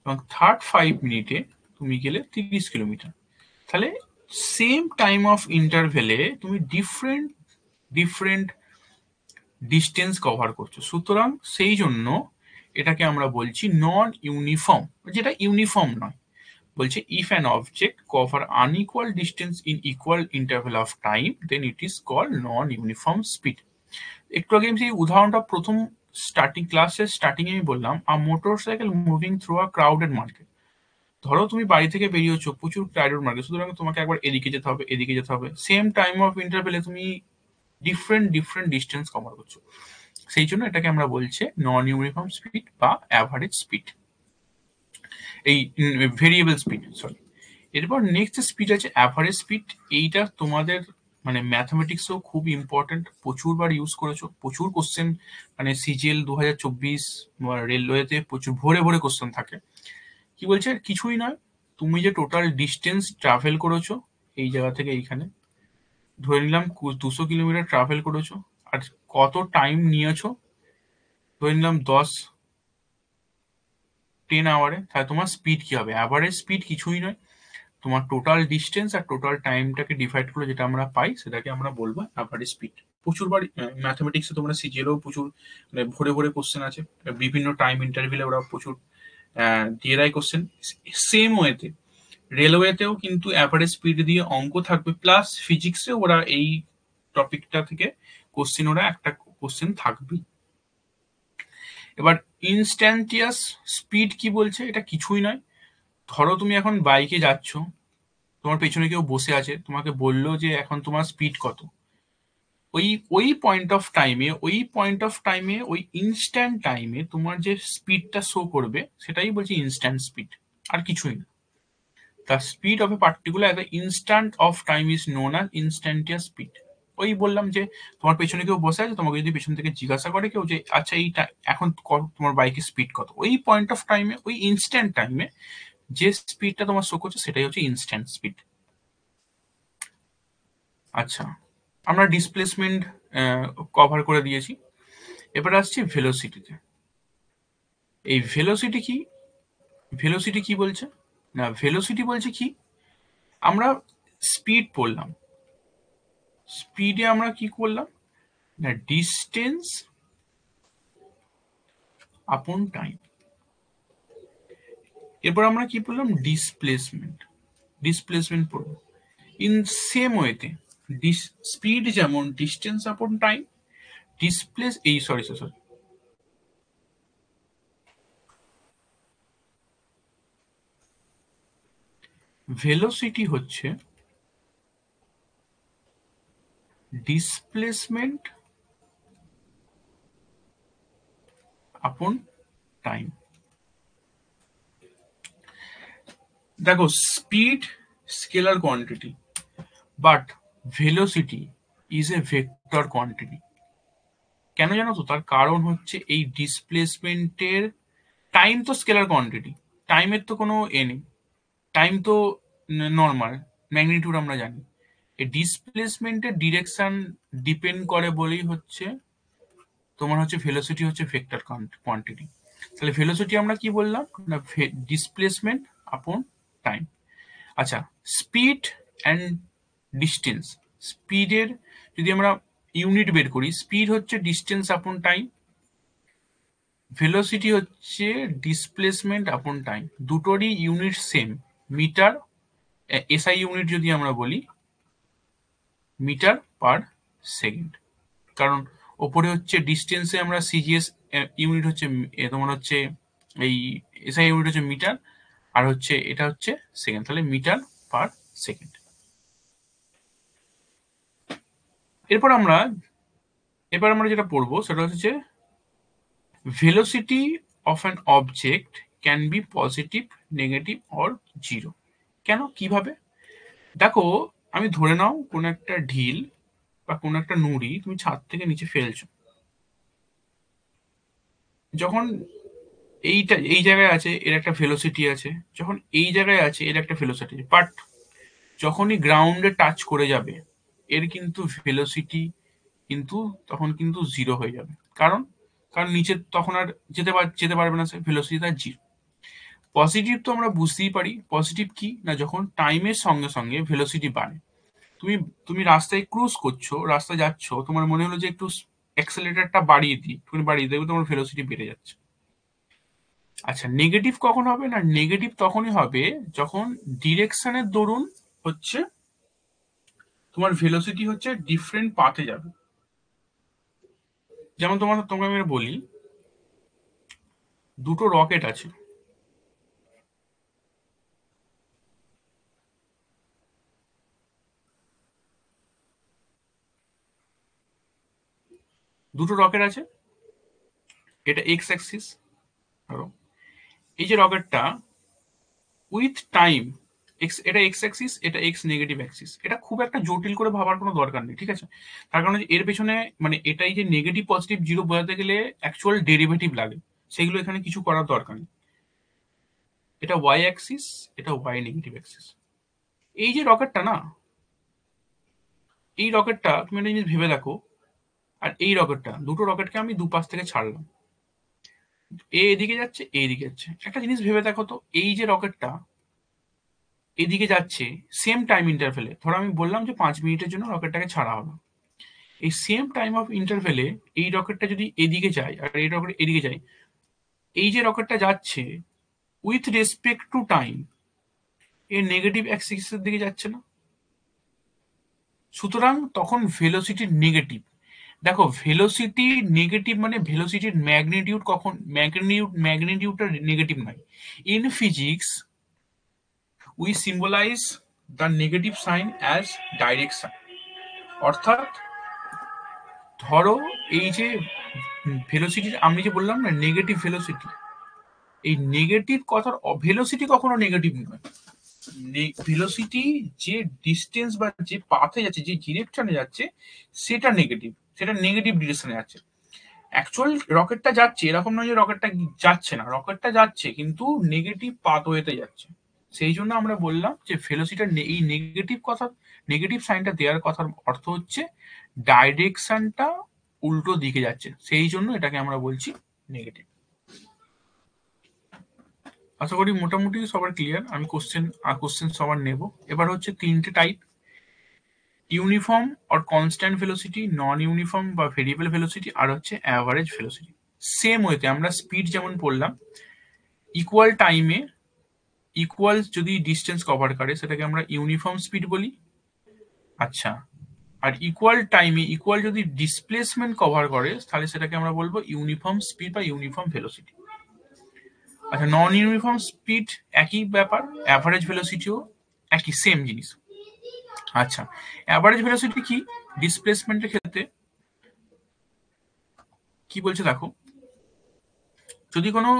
Speaker 1: এবং থার্ড 5 মিনিটে তুমি গেলে 30 কিলোমিটার। তাহলে সেম টাইম অফ ইন্টারভেলে তুমি ডিফারেন্ট ডিফারেন্ট ডিস্টেন্স কভার করছো। সুতরাং সেই জন্য এটাকে আমরা বলছি নন ইউনিফর্ম, যেটা ইউনিফর্ম নয়। বলছে if an object cover unequal distance in equal interval of time then it is called non uniform speed. একটু আগে আমি সেই উদাহরণটা প্রথম ক্লাসের স্টার্টিং আমি বললাম, a motorcycle moving through a crowded market. ধরো তুমি বাড়ি থেকে বেরিয়েছো প্রচুর ক্রাউডেড মার্কেট, সুতরাং তোমাকে একবার এদিকে যেতে হবে, এদিকে যেতে হবে, সেম টাইম অফ ইন্টারভেলে তুমি ডিফারেন্ট ডিফারেন্ট ডিস্টেন্স কভার করছো। সেই জন্য এটাকে আমরা বলছি নন ইউনিফর্ম স্পিড বা অ্যাভারেজ স্পিড, এই ভেরিয়েবল স্পিড, সরি। এরপর নেক্সট স্পিড আছে অ্যাভারেজ স্পিড। এইটা তোমাদের মানে ম্যাথমেটিক্সও খুব ইম্পর্টেন্ট, প্রচুরবার ইউজ করেছো, প্রচুর কোশ্চেন, মানে সিজিএল 2024 রেলওয়েতে প্রচুর ভরে ভরে কোশ্চেন থাকে। কি বলছে, কিছুই নয়, তুমি যে টোটাল ডিস্টেন্স ট্রাভেল করেছো এই জায়গা থেকে এইখানে, ধরে নিলাম 200 কিলোমিটার ট্রাভেল করেছো, আর কত টাইম নিয়েছো, ধরে নিলাম 10 আওয়ারে, তাহলে তোমার স্পিড কি হবে? অ্যাভারেজ স্পিড কিছুই নয়, তোমার টোটাল ডিস্টেন্স আর টোটাল টাইমটাকে ডিভাইড করে যেটা আমরা পাই সেটাকে আমরা বলবো অ্যাভারেজ স্পিড। প্রচুরবার ম্যাথমেটিক্সে তোমরা সিজিএলও প্রচুর মানে ভরে ভরে কোশ্চেন আছে, বিভিন্ন টাইম ইন্টারভেলে ওরা প্রচুর দিয়ে দেয় কোশ্চেন। সেম ওয়েতে রেলওয়েতেও কিন্তু অ্যাভারেজ স্পিড দিয়ে অঙ্ক থাকবে, প্লাস ফিজিক্সে ওরা এই টপিকটা থেকে কোশ্চেন, ওরা একটা কোশ্চেন থাকবেই। এবার ইনস্ট্যান্টিয়াস স্পিড কি বলছে, এটা কিছুই নয়, ধরো তুমি এখন বাইকে যাচ্ছ, তোমার পেছনে কেউ বসে আছে, তোমাকে বললো যে এখন তোমার স্পিড কত, ওই ওই পয়েন্ট অফ টাইমে ওই ইনস্ট্যান্ট টাইমে তোমার যে স্পিডটা শো করবে সেটাই বলছে ইনস্ট্যান্ট স্পিড, আর কিছুই না। The speed of a particular at the instant of time is known as instantaneous speed. ওই বললাম যে তোমার পেছনে কেউ বসে আছে, তোমাকে যদি পেছন থেকে জিজ্ঞাসা করে কেউ যে আচ্ছা এইটা এখন তোমার বাইকের স্পিড কত, ওই পয়েন্ট অফ টাইমে ওই ইনস্ট্যান্ট টাইমে যে স্পিডটা তোমার শো করছে সেটাই হচ্ছে ইনস্ট্যান্ট স্পিড। আচ্ছা, আমরা ডিসপ্লেসমেন্ট কভার করে দিয়েছি, এবার আসছি ভেলোসিটিতে। এই ভেলোসিটি কি বলছে না, ভেলোসিটি বলছে কি, আমরা স্পিড পড়লাম, স্পিডে আমরা কি করলাম না, ডিস্টেন্স আপন টাইম। এরপর আমরা কি পড়লাম, ডিসপ্লেসমেন্ট পড়বো। ইন সেম ওয়েতে স্পিড যেমন distance upon time, sorry, velocity হচ্ছে ডিসপ্লেসমেন্ট আপন টাইম। দেখো, speed scalar quantity, but velocity is a vector quantity. কেন জানো তো? তার কারণ হচ্ছে এই ডিসপ্লেসমেন্টের টাইম তো স্কেলার কোয়ান্টিটি, টাইমের তো কোনো নেই, টাইম তো নর্মাল ম্যাগনিটিউড আমরা জানি, এই ডিসপ্লেসমেন্টের ডিরেকশন ডিপেন্ড করে বলেই হচ্ছে তোমার হচ্ছে ভেলোসিটি হচ্ছে ভেক্টর কোয়ান্টিটি। তাহলে ভেলোসিটি আমরা কি বললাম না, ডিসপ্লেসমেন্ট আপন টাইম। আচ্ছা, স্পিড অ্যান্ড ডিস্টেন্স, স্পিডের যদি আমরা ইউনিট বের করি, স্পিড হচ্ছে ডিস্টেন্স আপন টাইম, ভেলোসিটি হচ্ছে ডিসপ্লেসমেন্ট আপন টাইম, দুটোরই unit same, metre, SI unit যদি আমরা বলি মিটার পার সেকেন্ড, কারণ ওপরে হচ্ছে ডিস্টেন্সে আমরা সিজিএস ইউনিট হচ্ছে তোমার হচ্ছে এই এসআই ইউনিট হচ্ছে মিটার, আর হচ্ছে এটা হচ্ছে সেকেন্ড, তাহলে মিটার পার সেকেন্ড। এরপর আমরা যেটা পড়বো সেটা হচ্ছে velocity of an object can be positive, negative or zero. কেন, কিভাবে? দেখো, আমি ধরে নাও কোনো একটা ঢিল বা কোনো একটা নুড়ি তুমি ছাদ থেকে নিচে ফেলছো, যখন এই জায়গায় আছে এর একটা ভেলোসিটি আছে, যখন এই জায়গায় আছে এর একটা ভেলোসিটি আছে, বাট যখনই গ্রাউন্ডে টাচ করে যাবে এর কিন্তু ভেলোসিটি কিন্তু তখন কিন্তু জিরো হয়ে যাবে, কারণ কারণ নিচে তখন আর যেতে পারবে না, সে ভেলোসিটি তার জিরো। পজিটিভ তো আমরা বুঝতেই পারি, পজিটিভ কি না, যখন টাইমের সঙ্গে সঙ্গে ভেলোসিটি বাড়ে, তুমি তুমি রাস্তায় ক্রুজ করছো, রাস্তায় যাচ্ছ, তোমার মনে হলো যে একটু অ্যাক্সেলারেটরটা বাড়িয়ে দিই, তুমি বাড়িয়ে দেবে, তোমার ভেলোসিটি বেড়ে যাচ্ছে। আচ্ছা, নেগেটিভ কখন হবে না? নেগেটিভ তখনই হবে যখন ডিরেকশনের দরুন হচ্ছে তোমার ভেলোসিটি হচ্ছে ডিফারেন্ট পাথে যাবে। যেমন তোমাকে আমি বলি, দুটো রকেট আছে, এটা এক্স অ্যাক্সিস ধরো। এই যে রকেটটা উইথ টাইম, এটা এক্স অ্যাক্সিস, এটা এক্স নেগেটিভ অ্যাক্সিস, এটা খুব একটা জটিল করে ভাবার কোনো দরকার নেই, ঠিক আছে? তার কারণ এর পেছনে মানে এটাই যে নেগেটিভ পজিটিভ জিরো বোঝাতে গেলে অ্যাকচুয়াল ডেরিভেটিভ লাগে, সেগুলো এখানে কিছু করার দরকার নেই। এটা ওয়াই অ্যাক্সিস, এটা ওয়াই নেগেটিভ অ্যাক্সিস। এই যে রকেটটা না, এই রকেটটা তুমি একটা জিনিস ভেবে দেখো, আর এই রকেটটা, দুটো রকেটকে আমি দুপাশ থেকে ছাড়লাম, এদিকে যাচ্ছে, এইদিকে যাচ্ছে। একটা জিনিস ভেবে দেখো তো, এই যে রকেটটা এদিকে যাচ্ছে সেম টাইম ইন্টারভেলে, ধরো আমি বললাম যে 5 মিনিটের জন্য রকেটটাকে ছাড়া হলো, এই সেম টাইম অফ ইন্টারভেলে এই রকেটটা যদি এদিকে যায় আর এই রকেট এদিকে যায়, এই যে রকেটটা যাচ্ছে উইথ রেসপেক্ট টু টাইম এর নেগেটিভ অ্যাক্সিসের দিকে যাচ্ছে না? সুতরাং তখন ভেলোসিটি নেগেটিভ। দেখো, ভেলোসিটি নেগেটিভ মানে ভেলোসিটির ম্যাগনিটিউড কখন, ম্যাগনিটিউডটা নেগেটিভ নয়। In physics we symbolize the negative sign as direction. অর্থাৎ ধরো এই যে ভেলোসিটির আমি যে বললাম না নেগেটিভ ভেলোসিটি, এই নেগেটিভ কথার ভেলোসিটি কখনো নেগেটিভ নয়। ভেলোসিটি যে ডিস্টেন্স বা যে পাথে যাচ্ছে, যে ডিরেকশনে যাচ্ছে, সেটা নেগেটিভ, সেটা নেগেটিভ ডিরেকশনে যাচ্ছে। অ্যাকচুয়াল রকেটটা যাচ্ছে এরকম নয় যে রকেটটা যাচ্ছে না, রকেটটা যাচ্ছে কিন্তু নেগেটিভ পাথওয়েতে যাচ্ছে। সেই জন্য আমরা বললাম যে ভেলোসিটির এই নেগেটিভ কথা, নেগেটিভ সাইনটা দেওয়ার কথার অর্থ হচ্ছে ডাইরেকশনটা উল্টো দিকে যাচ্ছে, সেই জন্য এটাকে আমরা বলছি নেগেটিভ। আশা করি মোটামুটি সবার ক্লিয়ার। আমি কোশ্চেন সবার নেব। এবার হচ্ছে তিনটে type: uniform or constant velocity, non uniform বা ভেরিয়েবল ভেলোসিটি, আর হচ্ছে অ্যাভারেজ ভেলোসিটি। সেম ওয়েতে আমরা স্পিড যেমন পড়লাম, ইকুয়াল টাইমে ইকুয়াল যদি ডিস্টেন্স কভার করে সেটাকে আমরা ইউনিফর্ম স্পিড বলি। আচ্ছা, আর ইকুয়াল টাইমে ইকুয়াল যদি ডিসপ্লেসমেন্ট কভার করে তাহলে সেটাকে আমরা বলবো ইউনিফর্ম স্পিড বা ইউনিফর্ম ভেলোসিটি। আচ্ছা, নন ইউনিফর্ম স্পিড একই ব্যাপার, অ্যাভারেজ ভেলোসিটিও একই, সেম জিনিস। আচ্ছা, অ্যাভারেজ ভেলোসিটি কি? ডিসপ্লেসমেন্টের ক্ষেত্রে কি বলছে দেখো, যদি কোনো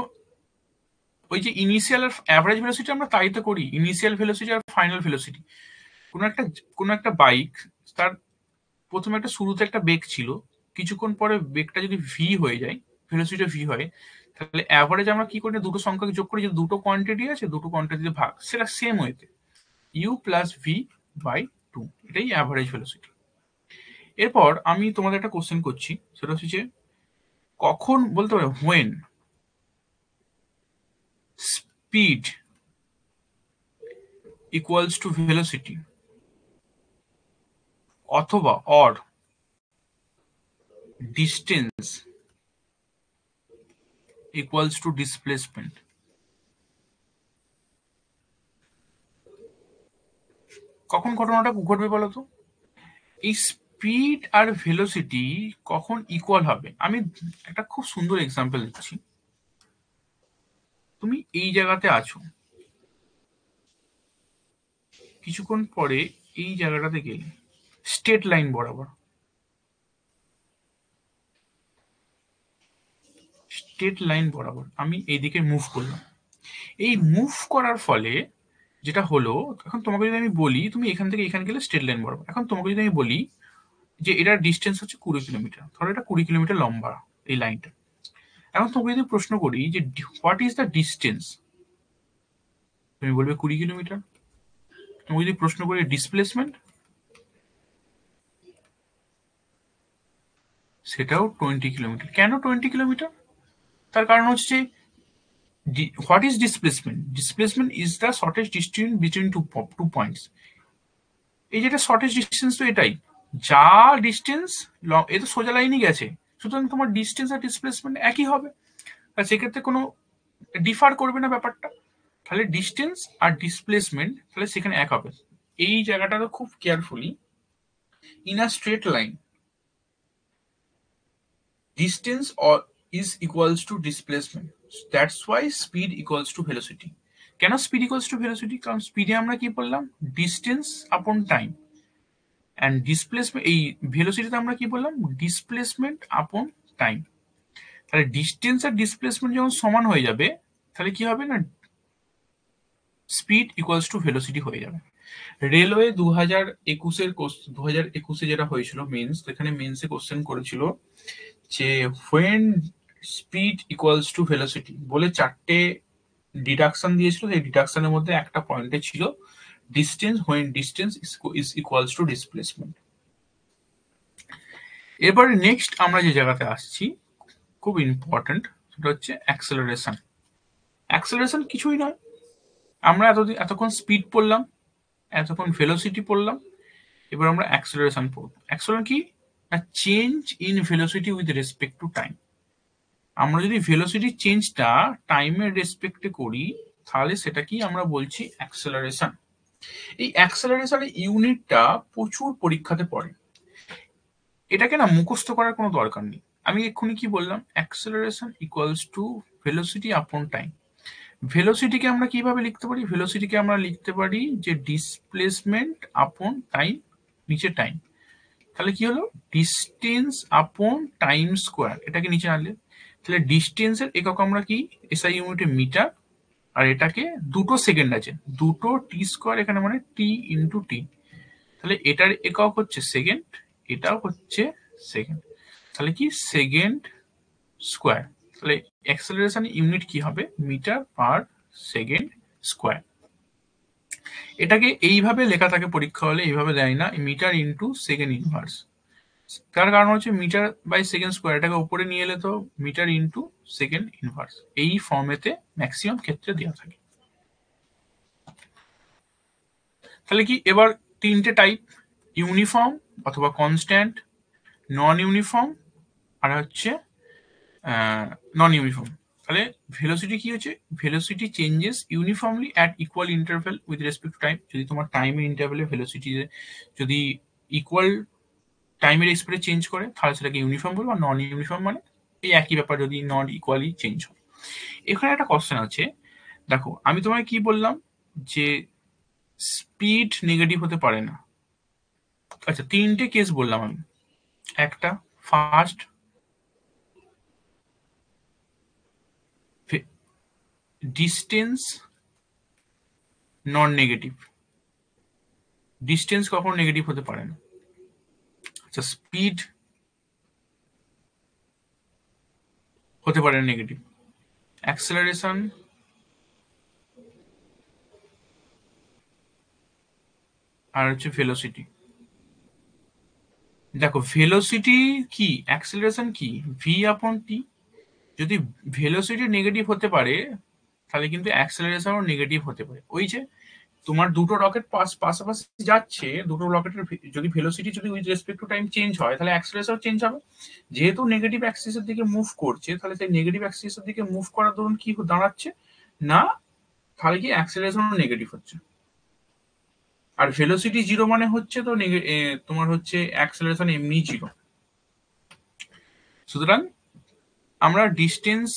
Speaker 1: ওই যে ইনিশিয়াল আর অ্যাভারেজ ভেলোসিটি আমরা তাই তো করি, ইনিশিয়াল ভেলোসিটি আর ফাইনাল ভেলোসিটি। কোনো একটা বাইক, তার প্রথমে একটা শুরুতে একটা বেগ ছিল, কিছুক্ষণ পরে বেগটা যদি ভি হয়ে যায়, ভেলোসিটি ভি হয়, তাহলে অ্যাভারেজ আমরা কি করি না, দুটো সংখ্যাকে যোগ করি, যে দুটো কোয়ান্টিটি আছে দুটো কোয়ান্টিটিতে ভাগ, সেটা সেম ওয়েতে ইউ প্লাস ভি বাই 2, এটাই অ্যাভারেজ ভেলোসিটি। এরপর আমি তোমাদের একটা কোশ্চেন করছি, সেটা হচ্ছে যে কখন বলতে পারো when speed equals to velocity অথবা or distance equals to displacement. কখন ঘটনাটা ঘটবে বলো তো? এই স্পিড আর ভেলোসিটি কখন ইকুয়াল হবে? আমি একটা খুব সুন্দর এক্সাম্পল দিচ্ছি। তুমি এই জায়গাতে আছো, কিছুক্ষণ পরে এই জায়গাটাতে গেলে স্ট্রেট লাইন বরাবর, স্ট্রেট লাইন বরাবর আমি এইদিকে মুভ করলাম। এই মুভ করার ফলে যেটা হলো, এখন তোমাকে যদি আমি বলি তুমি এখান থেকে এখানে গেলে স্ট্রেট লাইন বরাবর, এখন তোমাকে যদি আমি বলি যে এটার ডিস্টেন্স হচ্ছে 20 কিলোমিটার, ধরো এটা 20 কিলোমিটার লম্বা এই লাইনটা। এখন তোমাকে যদি প্রশ্ন করি যে হোয়াট ইজ দ্য ডিস্টেন্স, তুমি বলবে 20 কিলোমিটার। তোমাকে যদি প্রশ্ন করি ডিসপ্লেসমেন্ট, সেটাও 20 কিলোমিটার। কেন 20 কিলোমিটার? তার কারণ হচ্ছে what is displacement, displacement is the shortest distance between two points. এই যেটা শর্টেস্ট ডিস্টেন্স তো এটাই, যা ডিস্টেন্স এ তো সোজা লাইনই গেছে, সুতরাং তোমার ডিস্টেন্স আর ডিসপ্লেসমেন্ট একই হবে। আর সেক্ষেত্রে কোনো ডিফার করবে না ব্যাপারটা। তাহলে ডিস্টেন্স আর ডিসপ্লেসমেন্ট তাহলে সেখানে এক হবে। এই জায়গাটাতে খুব carefully, in a straight line distance or is equals to displacement, that's why speed equals to velocity। কেন স্পিড ইকুয়ালস টু ভেলোসিটি? কারণ স্পিডে আমরা কি বললাম, distance upon time, and displacement এই ভেলোসিটিতে আমরা কি বললাম, ডিসপ্লেসমেন্ট আপন টাইম। তাহলে ডিস্টেন্স আর ডিসপ্লেসমেন্ট যখন সমান হয়ে যাবে তাহলে কি হবে না, স্পিড ইকুয়ালস টু ভেলোসিটি হয়ে যাবে। রেলওয়ে 2021 যেটা হয়েছিল মেন্স, এখানে মেন্সে কোশ্চেন করেছিল যে when speed equals to velocity বলে 4টে ডিডাকশন দিয়েছিল। সেই ডিডাকশনের মধ্যে একটা পয়েন্টে ছিল distance, when distance is equals to displacement. এবার নেক্সট আমরা যে জায়গাতে আসছি খুব ইম্পর্টেন্ট, সেটা হচ্ছে অ্যাক্সেলারেশন। অ্যাক্সেলারেশন কিছুই নয়, আমরা এতক্ষণ স্পিড পড়লাম, এতক্ষণ ভেলোসিটি পড়লাম, এবার আমরা অ্যাক্সেলারেশন পড়ব। অ্যাক্সেলারেশন কি? Change in velocity with respect to time. আমরা যদি ভেলোসিটি চেঞ্জটা টাইমের রেসপেক্টে করি তাহলে সেটা কি আমরা বলছি অ্যাক্সেলারেশন। এই অ্যাক্সেলারেশনের ইউনিটটা প্রচুর পরীক্ষাতে পড়ে, এটাকে না মুখস্থ করার কোনো দরকার নেই। আমি এক্ষুনি কি বললাম, acceleration equals to velocity upon time. ভেলোসিটিকে আমরা কিভাবে লিখতে পারি? ভেলোসিটিকে আমরা লিখতে পারি যে ডিসপ্লেসমেন্ট আপন টাইম, নিচে টাইম। তাহলে কি হলো, ডিস্টেন্স আপন টাইম স্কোয়ার, এটাকে নিচে আনলে তাহলে ডিস্টেন্সের একক আমরা কি, এসআই ইউনিটে মিটার, আর এটাকে দুটো সেকেন্ড আছে, দুটো টি স্কোয়ার এখানে মানে টি ইন্টু টি, তাহলে এটার একক হচ্ছে সেকেন্ড, এটাও হচ্ছে সেকেন্ড, তাহলে কি সেকেন্ড স্কোয়ার। তাহলে অ্যাক্সেলারেশন ইউনিট কি হবে, মিটার পার সেকেন্ড স্কোয়ার। এটাকে এইভাবে লেখা থাকে পরীক্ষা হলে, এইভাবে দেয় না, মিটার ইন্টু সেকেন্ড ইনভার্স। তার কারণ হচ্ছে মিটার বাই সেকেন্ড স্কোয়ার, এটাকে উপরে নিয়ে এলে তো মিটার ইন্টু সেকেন্ড ইনভার্স, এই ফর্মেতে ম্যাক্সিমাম ক্ষেত্রে দেওয়া থাকে। তাহলে কি এবার তিনটে টাইপ, ইউনিফর্ম অথবা কনস্ট্যান্ট, নন ইউনিফর্ম, আর হচ্ছে নন ইউনিফর্ম। তাহলে ভেলোসিটি কি হচ্ছে, velocity changes uniformly at equal interval with respect to time. যদি তোমার টাইমের ইন্টারভ্যালে ভেলোসিটি যদি ইকুয়াল টাইমের স্পিডে চেঞ্জ করে তাহলে সেটাকে ইউনিফর্ম বলবো, আর নন ইউনিফর্ম মানে এই একই ব্যাপার যদি নট ইকুয়ালি চেঞ্জ হয়। এখানে একটা কোশ্চেন আছে, দেখো আমি তোমায় কি বললাম যে স্পিড নেগেটিভ হতে পারে না। আচ্ছা তিনটে কেস বললাম আমি, একটা first distance non negative, distance কখনো নেগেটিভ হতে পারে না। আচ্ছা স্পিড হতে পারে নেগেটিভ, অ্যাক্সেলারেশন আর হচ্ছে ভেলোসিটি। দেখো ভেলোসিটি কি, অ্যাক্সেলারেশন কি, ভি আপন টি। যদি ভেলোসিটি নেগেটিভ হতে পারে তাহলে কিন্তু অ্যাক্সেলারেশনও নেগেটিভ হতে পারে। ওই যে তোমার দুটো রকেট পাশাপাশি যাচ্ছে, দুটো রকেটের যদি ভেলোসিটি যদি with respect to time change হয় তাহলে অ্যাক্সেলারেশন চেঞ্জ হবে। যেহেতু নেগেটিভ অ্যাক্সিসের দিকে মুভ করছে তাহলে সেই নেগেটিভ অ্যাক্সিসের দিকে মুভ করার দরুন কি দাঁড়াচ্ছে না, তাহলে কি অ্যাক্সেলারেশনও নেগেটিভ হচ্ছে। আর ভেলোসিটি জিরো মানে হচ্ছে তো তোমার হচ্ছে অ্যাক্সেলারেশন এমনি জিরো। সুতরাং আমরা ডিস্টেন্স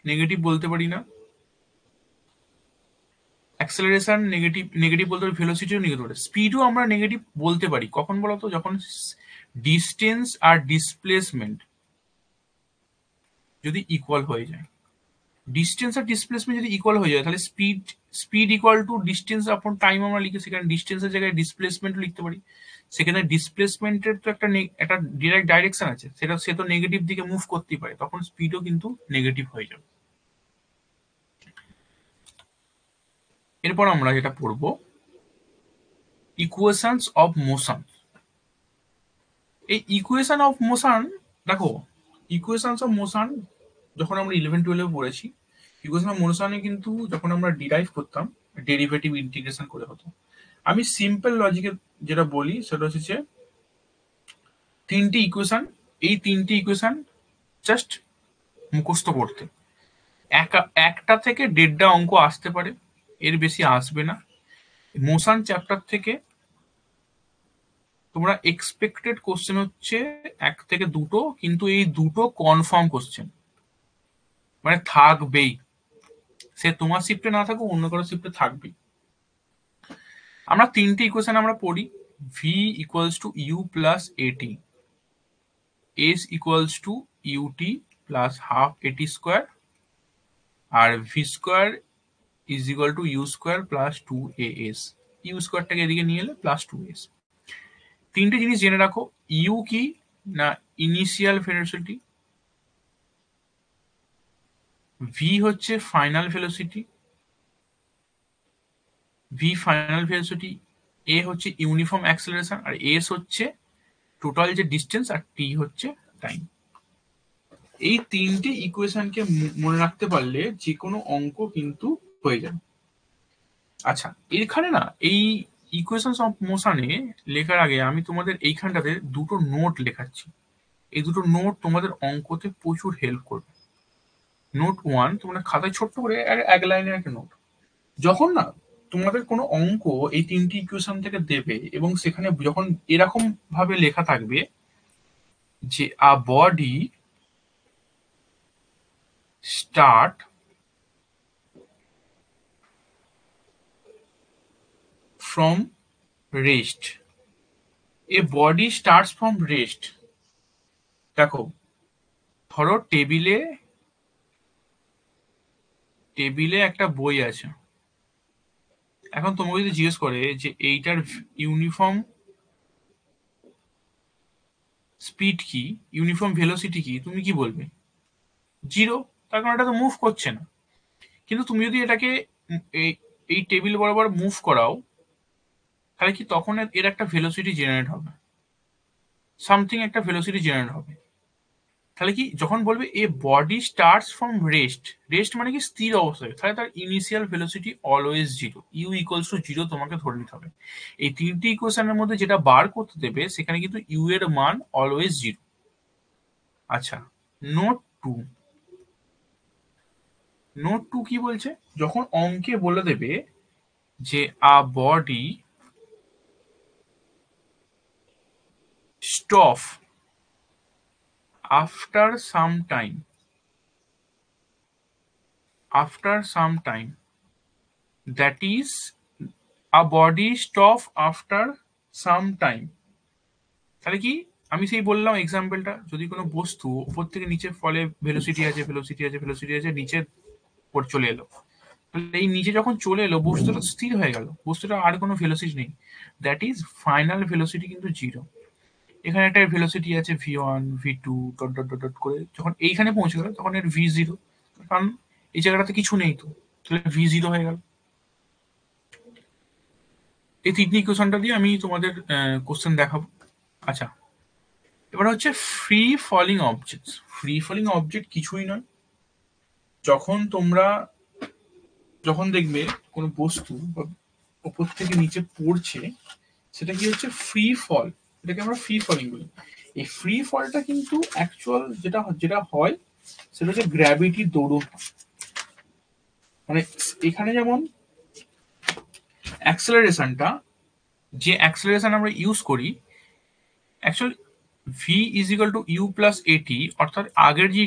Speaker 1: নেগেটিভ বলতে পারি না, অ্যাক্সেলারেশন নেগেটিভ নেগেটিভ বলতে পারি, ভেলোসিটিও নেগেটিভ বলতে, স্পিডও আমরা নেগেটিভ বলতে পারি। কখন বলতো, যখন ডিস্টেন্স আর ডিসপ্লেসমেন্ট যদি ইকুয়াল হয়ে যায়। ডিস্টেন্স আর ডিসপ্লেসমেন্ট যদি ইকুয়াল হয়ে যায় তাহলে speed equal to distance upon time আমরা লিখে, সেখানে ডিস্টেন্সের জায়গায় ডিসপ্লেসমেন্ট লিখতে পারি। সেখানে ডিসপ্লেসমেন্টের তো একটা ডিরেক্ট ডাইরেকশন আছে, সেটা সে তো নেগেটিভ দিকে মুভ করতেই পারে, তখন স্পিডও কিন্তু নেগেটিভ হয়ে যাবে। এরপর আমরা যেটা পড়বো ইকুয়েশনস অফ মোশন। এই ইকুয়েশন অফ মোশন, দেখো ইকুয়েশনস অফ মোশন যখন আমরা 11-12 পড়েছি, ইকুয়েশন অফ মোশনে কিন্তু যখন আমরা ডিরাইভ করতাম ডেরিভেটিভ ইন্টিগ্রেশন করে হতো। আমি সিম্পল লজিকে যেটা বলি সেটা হচ্ছে তিনটি ইকুয়েশন, এই তিনটি ইকুয়েশন জাস্ট মুখস্থ করতে, একটা থেকে 1.5টা অঙ্ক আসতে পারে, এর বেশি আসবে না। মোশন চ্যাপ্টার থেকে তোমরা এক্সপেক্টেড কোশ্চেন হচ্ছে 1 থেকে 2টো, কিন্তু এই দুটো কনফার্ম কোশ্চেন, মানে থাকবেই, সে তোমার শিফটে না থাকুক অন্য কারো শিফটে থাকবেই। আমরা 3টে ইকুয়েশন আমরা পড়ি। V equals to u plus a t, s equals to u t plus half a t square, আর v square is equal to u square plus 2as। U স্কোয়ারটাকে এদিকে নিয়ে এলে প্লাস 2s। 3টে জিনিস জেনে রাখো। ইউ কি না ইনিশিয়াল ভেলোসিটি, ভি হচ্ছে final velocity, v final velocity, a হচ্ছে ইউনিফর্ম অ্যাক্সেলারেশন, আর এস হচ্ছে টোটাল যে ডিস্টেন্স, আর টি হচ্ছে টাইম। এই 3টে ইকুয়েশনকে মনে রাখতে পারলে যে কোনো অঙ্ক কিন্তু হয়ে যাবে। আচ্ছা, এখানে না এই ইকুয়েশনস অফ মোশনে লেখার আগে আমি তোমাদের এইখানটাতে দুটো নোট লেখাচ্ছি। এই দুটো নোট তোমাদের অঙ্কতে প্রচুর হেল্প করবে। নোট 1 তোমরা খাতায় ছোট্ট করে 1 লাইনের একটা নোট। যখন না তোমাদের কোনো অঙ্ক এই 3টি ইকুয়েশন থেকে দেবে এবং সেখানে যখন এরকম ভাবে লেখা থাকবে যে a body start from rest, a body starts from rest. দেখো, ধরো টেবিলে টেবিলে একটা বই আছে। এখন তোমাকে যদি জিজ্ঞেস করে যে এইটার ইউনিফর্ম স্পিড কি, ইউনিফর্ম ভেলোসিটি কি, তুমি কি বলবে? 0, তার কারণ এটা তো মুভ করছে না। কিন্তু তুমি যদি এটাকে এই এই টেবিল বরাবর মুভ করাও, তাহলে কি তখন এর একটা ভেলোসিটি জেনারেট হবে, সামথিং একটা ভেলোসিটি জেনারেট হবে। তাহলে কি যখন বলবে a body starts from rest, rest মানে কি স্থির অবস্থায়, তাহলে তার initial velocity always 0, u equals to 0 তোমাকে ধরে নিতে হবে। এই 3টি ইকুয়েশনের মধ্যে যেটা বার করতে দেবে সেখানে কিন্তু ইউ এর মান অলওয়েজ 0। আচ্ছা, নোট 2, নোট 2 কি বলছে? যখন অঙ্কে বলে দেবে যে a body stop after some time, after some time, that is a body stop after some time। তাহলে কি আমি সেই বললাম এক্সাম্পলটা, যদি কোনো বস্তু উপর থেকে নিচে ফলে, ভেলোসিটি আছে ভেলোসিটি আছে ভেলোসিটি আছে, নিচে পড়ে চলে এলো, তাহলে এই নিচে যখন চলে এলো বস্তুটা স্থির হয়ে গেল, বস্তুটা আর কোনো ভেলোসিটি নেই, দ্যাট ইজ ফাইনাল ভেলোসিটি কিন্তু 0। এখানে একটা ভেলোসিটি আছে v1 v2 dot dot dot dot করে, যখন এইখানে পৌঁছে গেল তখন এর v0, কারণ এই জায়গাটাতে কিছু নেই, তো তাহলে v0 হয়ে গেল। এই 3টি ইকুয়েশনটা দিয়ে আমি তোমাদের কোশ্চেন দেখাবো। আচ্ছা, এবার হচ্ছে free falling object. Free falling object কিছুই নয়, যখন তোমরা যখন দেখবে কোনো বস্তু ওপর থেকে নিচে পড়ছে, সেটা কি হচ্ছে ফ্রি ফল, এটাকে আমরা ফ্রি ফলিং বলি। এই ফ্রি ফলটা কিন্তু অ্যাকচুয়াল যেটা যেটা হয় সেটা হচ্ছে গ্র্যাভিটির দৌড়ন। মানে এখানে যেমন অ্যাক্সেলারেশনটা, যে অ্যাক্সেলারেশন আমরা ইউজ করি, actually v is equal to u plus a t, অর্থাৎ আগের যে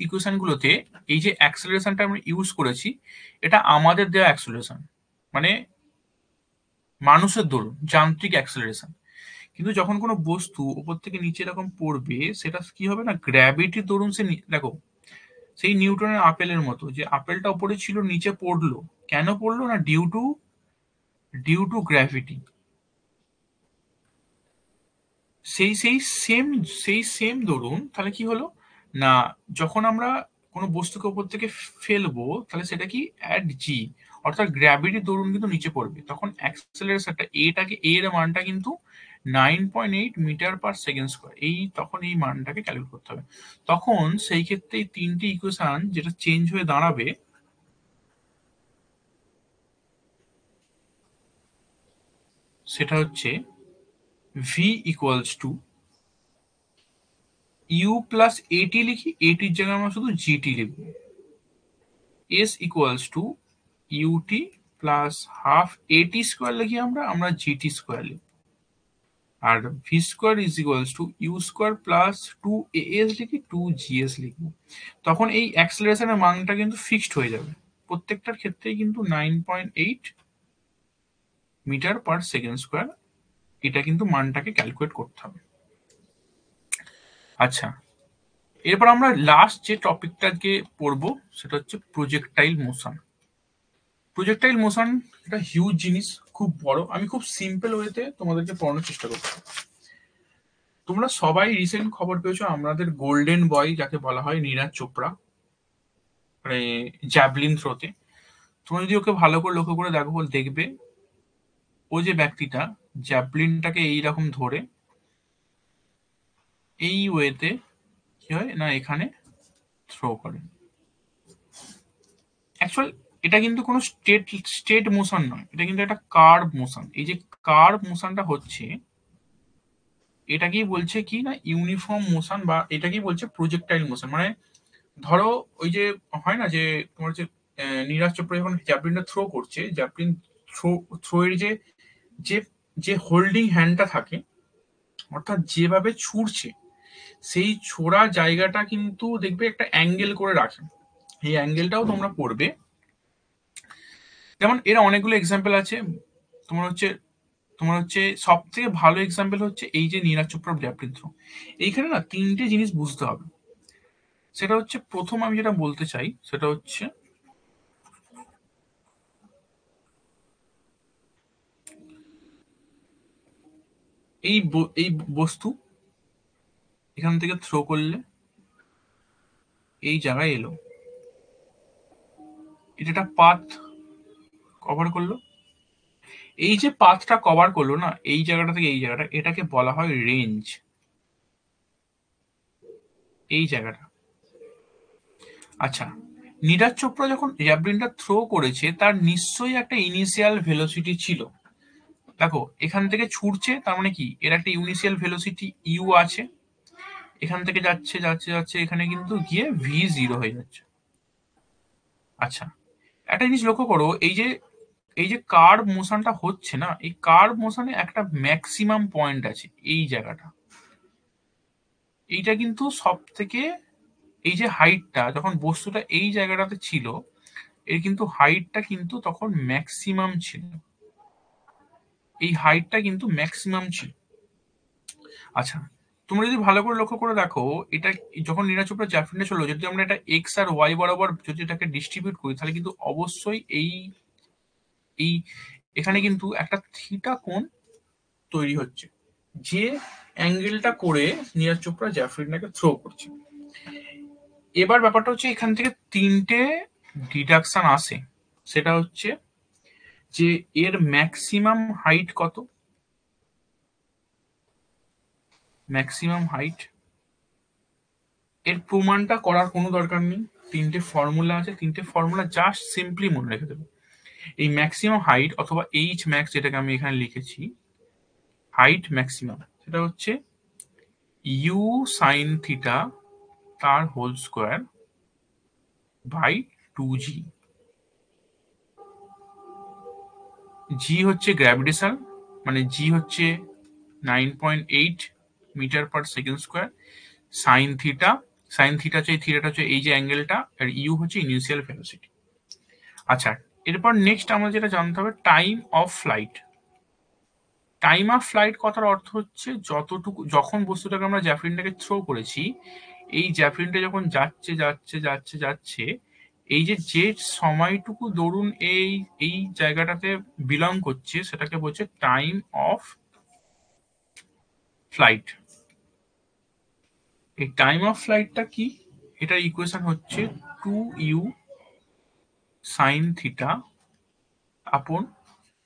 Speaker 1: ইকুয়েশনগুলোতে এই যে অ্যাক্সেলারেশনটা আমরা ইউজ করেছি, এটা আমাদের দেওয়া অ্যাক্সেলারেশন, মানে মানুষের দরুন যান্ত্রিক অ্যাক্সেলারেশন। কিন্তু যখন কোনো বস্তু উপর থেকে নিচে এরকম পড়বে, সেটা কি হবে না গ্র্যাভিটির দরুন সে দেখো, সেই নিউটনের আপেলের মতো, যে আপেলটা উপরে ছিল নিচে পড়লো, কেন পড়লো না ডিউ টু গ্র্যাভিটি। সেই সেই সেম সেই সেম ধরুন, তাহলে কি হলো না, যখন আমরা কোনো বস্তুকে উপর থেকে ফেলবো, তাহলে সেটা কি অ্যাট জি, অর্থাৎ গ্র্যাভিটির দরুন কিন্তু নিচে পড়বে, তখন অ্যাক্সেলারেশনটা এ এর মানটা কিন্তু 9.8 মিটার/সেকেন্ড স্কোয়ার। তখন এই মানটাকে ক্যালকুলেট করতে হবে। তখন সেই ক্ষেত্রে এই 3টি ইকুয়েশন যেটা চেঞ্জ হয়ে দাঁড়াবে, সেটা হচ্ছে v equals to u plus a t লিখি, এটির জায়গায় আমরা শুধু জিটি লিখবো, s equals to u t plus half a t square লিখি আমরা জিটি স্কোয়ার লিখি, আর v square is equals to u square plus 2 as লিখি 2 gs লিখবো। তখন এই অ্যাক্সেলারেশনের মানটা কিন্তু ফিক্সড হয়ে যাবে, প্রত্যেকটার ক্ষেত্রেই কিন্তু 9.8 মিটার পার সেকেন্ড স্কোয়ার, এটা কিন্তু মানটাকে ক্যালকুলেট করতে হবে। আচ্ছা, এরপর আমরা লাস্ট যে টপিকটাকে পড়বো সেটা হচ্ছে প্রজেক্টাইল মোশন। প্রজেক্টাইল মোশন এটা হিউজ জিনিস, খুব বড়। আমি খুব সিম্পল ওয়েতে তোমাদেরকে পড়ানোর চেষ্টা করছি। তোমরা সবাই রিসেন্ট খবর পেয়েছো আমাদের গোল্ডেন বয় যাকে বলা হয় নীরাজ চোপড়া, মানে জ্যাভলিন থ্রোতে। তোমরা যদি ওকে ভালো করে লক্ষ্য করে দেখো, দেখবে ও যে ব্যক্তিটা জ্যাভলিনটাকে এইরকম ধরে এই ওয়েতে কি হয় না এখানে থ্রো করে। অ্যাকচুয়াল এটা কিন্তু কোনো স্টেট মোশন নয়, এটা কিন্তু একটা কার্ভ মোশন। এই যে কার্ভ মোশনটা হচ্ছে, এটাকেই বলছে কি না ইউনিফর্ম মোশন, বা এটাকেই বলছে প্রজেক্টাইল মোশন। মানে ধরো ওই যে হয় না যে তোমার যে নীরাজ চোপড়া যখন জ্যাভলিনটা থ্রো করছে, জ্যাভলিন থ্রো এর যে যে যে হোল্ডিং হ্যান্ডটা থাকে, অর্থাৎ যেভাবে ছুড়ছে সেই ছোড়া জায়গাটা কিন্তু দেখবে একটা অ্যাঙ্গেল করে রাখে। এই অ্যাঙ্গেলটাও তোমরা পড়বে। যেমন এর অনেকগুলো এক্সাম্পল আছে। তোমার হচ্ছে সব থেকে ভালো এক্সাম্পল হচ্ছে এই যে নীরাজ চোপড়ার জ্যাভলিন থ্রো। এইখানে না তিনটে জিনিস বুঝতে হবে। সেটা হচ্ছে, প্রথম আমি যেটা বলতে চাই সেটা হচ্ছে এই বস্তু এখান থেকে থ্রো করলে এই জায়গায় এলো, এটা একটা পাথ কভার করলো। এই যে পাথটা কভার করলো না এই জায়গাটা থেকে এই জায়গাটা, এটাকে বলা হয় রেঞ্জ। এই জায়গাটা। আচ্ছা, নীরাজ চোপড়া যখন জ্যাভলিনটা থ্রো করেছে তার নিশ্চয়ই একটা ইনিশিয়াল ভেলোসিটি ছিল। দেখো এখান থেকে ছুটছে, তার মানে কি এর একটা ইনিশিয়াল ভেলোসিটি ইউ আছে, এখান থেকে যাচ্ছে যাচ্ছে যাচ্ছে এখানে কিন্তু গিয়ে v0 হয়ে যাচ্ছে। আচ্ছা, একটা জিনিস লক্ষ্য করো, এই যে কার্ভ মোশনটা হচ্ছে না, এই কার্ভ মোশনে একটা ম্যাক্সিমাম পয়েন্ট আছে এই জায়গাটা। এইটা কিন্তু সব থেকে, এই যে হাইটটা যখন বস্তুটা এই জায়গাটাতে ছিল, এর কিন্তু হাইটটা কিন্তু তখন ম্যাক্সিমাম ছিল। এই হাইটটা কিন্তু ম্যাক্সিমাম ছিল। আচ্ছা, তোমরা যদি ভালো করে লক্ষ্য করে দেখো, এটা যখন নীরাজ চোপড়া জ্যাভলিনটা চলো, যদি আমরা এটা এক্স আর ওয়াই বরাবর যদি এটাকে ডিস্ট্রিবিউট করি, তাহলে কিন্তু অবশ্যই এই এই এখানে কিন্তু একটা থিটা কোণ তৈরি হচ্ছে, যে অ্যাঙ্গেলটা করে নীরাজ চোপড়া জ্যাভলিনটাকে থ্রো করছে। এবার ব্যাপারটা হচ্ছে এখান থেকে তিনটে ডিডাকশন আসে। সেটা হচ্ছে যে এর ম্যাক্সিমাম হাইট কত, ম্যাক্সিমাম হাইট। এর প্রমাণটা করার কোনো দরকার নেই, তিনটে ফর্মুলা আছে, তিনটে ফর্মুলা জাস্ট সিম্পলি মনে রেখে দেবে। এই ম্যাক্সিমাম হাইট অথবা এইচ ম্যাক্স, যেটাকে আমি এখানে লিখেছি হাইট ম্যাক্সিমাম, সেটা হচ্ছে ইউ সাইন থিটা তার whole square by 2g। G হচ্ছে গ্র্যাভিটেশন, মানে জি হচ্ছে 9.8 metre per second square. Sine theta, sine theta হচ্ছে এই থিটাটা হচ্ছে এই যে অ্যাঙ্গেলটা, আর ইউ হচ্ছে ইনিশিয়াল ভেলোসিটি। আচ্ছা, এরপর নেক্সট আমরা যেটা জানতে হবে time of flight. Time of flight কথার অর্থ হচ্ছে যতটুকু, যখন বস্তুটাকে আমরা জ্যাভলিনটাকে থ্রো করেছি, এই জ্যাভলিনটা যখন যাচ্ছে যাচ্ছে যাচ্ছে যাচ্ছে, এই যে সময়টুকু ধরুন এই এই জায়গাটাতে বিলং করছে, সেটাকে বলছে টাইম অফ ফ্লাইট। এই টাইম অফ ফ্লাইটটা কি, এটার ইকুয়েশন হচ্ছে 2u সাইন থিটা আপন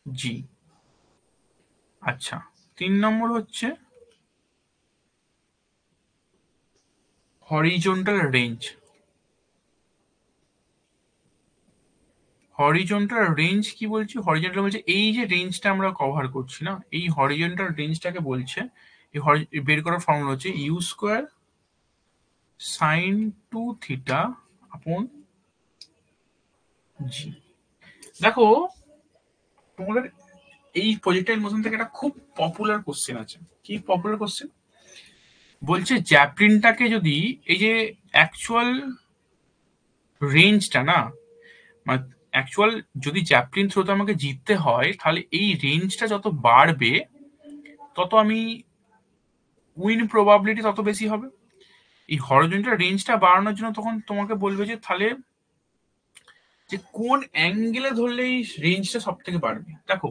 Speaker 1: জি। আচ্ছা, 3 নম্বর হচ্ছে হরিজন্টাল রেঞ্জ। হরিজন্টাল রেঞ্জ কি বলছি, হরিজন্টাল বলছে এই যে রেঞ্জটা আমরা কভার করছি না, এই হরিজন্টাল রেঞ্জটাকে বলছে, বের করার ফর্মুলা হচ্ছে ইউ স্কোয়ার সাইন 2 থিটা আপন জি, দেখো তোমাদের এই প্রজেক্টাইল মোশন থেকে একটা খুব পপুলার কোশ্চেন আছে। কি পপুলার কোশ্চেন? বলছে জ্যাভলিনটাকে যদি এই যে অ্যাকচুয়াল রেঞ্জটা না, মানে অ্যাকচুয়াল যদি জ্যাভলিন থ্রোতে আমাকে জিততে হয়, তাহলে এই রেঞ্জটা যত বাড়বে তত আমি উইন প্রবাবিলিটি তত বেশি হবে। এই হরিজন্টাল রেঞ্জটা বাড়ানোর জন্য তখন তোমাকে বলবে যে তাহলে যে কোন অ্যাঙ্গেলে ধরলে এই রেঞ্জটা সব থেকে বাড়বে। দেখো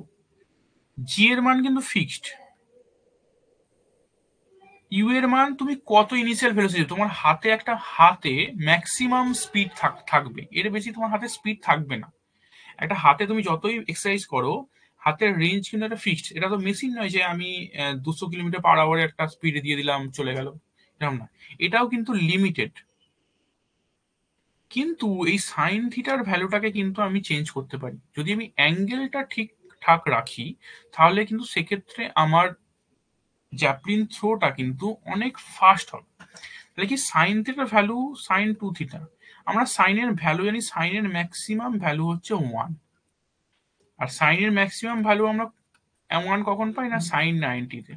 Speaker 1: জি এর মান কিন্তু ফিক্সড, ইউ এর মান তুমি কত ইনিশিয়াল ভেলোসিটি, তোমার হাতে একটা হাতে ম্যাক্সিমাম স্পিড থাকবে, এর বেশি তোমার হাতে স্পিড থাকবে না। একটা হাতে তুমি যতই এক্সারসাইজ করো, হাতের রেঞ্জ কিন্তু একটা ফিক্সড। এটা তো মেশিন নয় যে আমি 200 কিলোমিটার পার আওয়ারে একটা স্পিডে দিয়ে দিলাম চলে গেল, এরকম না। এটাও কিন্তু লিমিটেড। কিন্তু এই সাইন থিটার ভ্যালুটাকে কিন্তু আমি চেঞ্জ করতে পারি যদি আমি অ্যাঙ্গেলটা ঠিকঠাক রাখি। তাহলে কিন্তু সেক্ষেত্রে আমার জ্যাভলিন থ্রোটা কিন্তু অনেক ফাস্ট হবে। তাহলে কি সাইন থিটার ভ্যালু সাইন 2 থিটা, আমরা সাইনের ভ্যালু জানি, সাইনের ম্যাক্সিমাম ভ্যালু হচ্ছে 1। আর সাইনের ম্যাক্সিমাম ভ্যালু আমরা 1 কখন পাই না, sin 90-তে।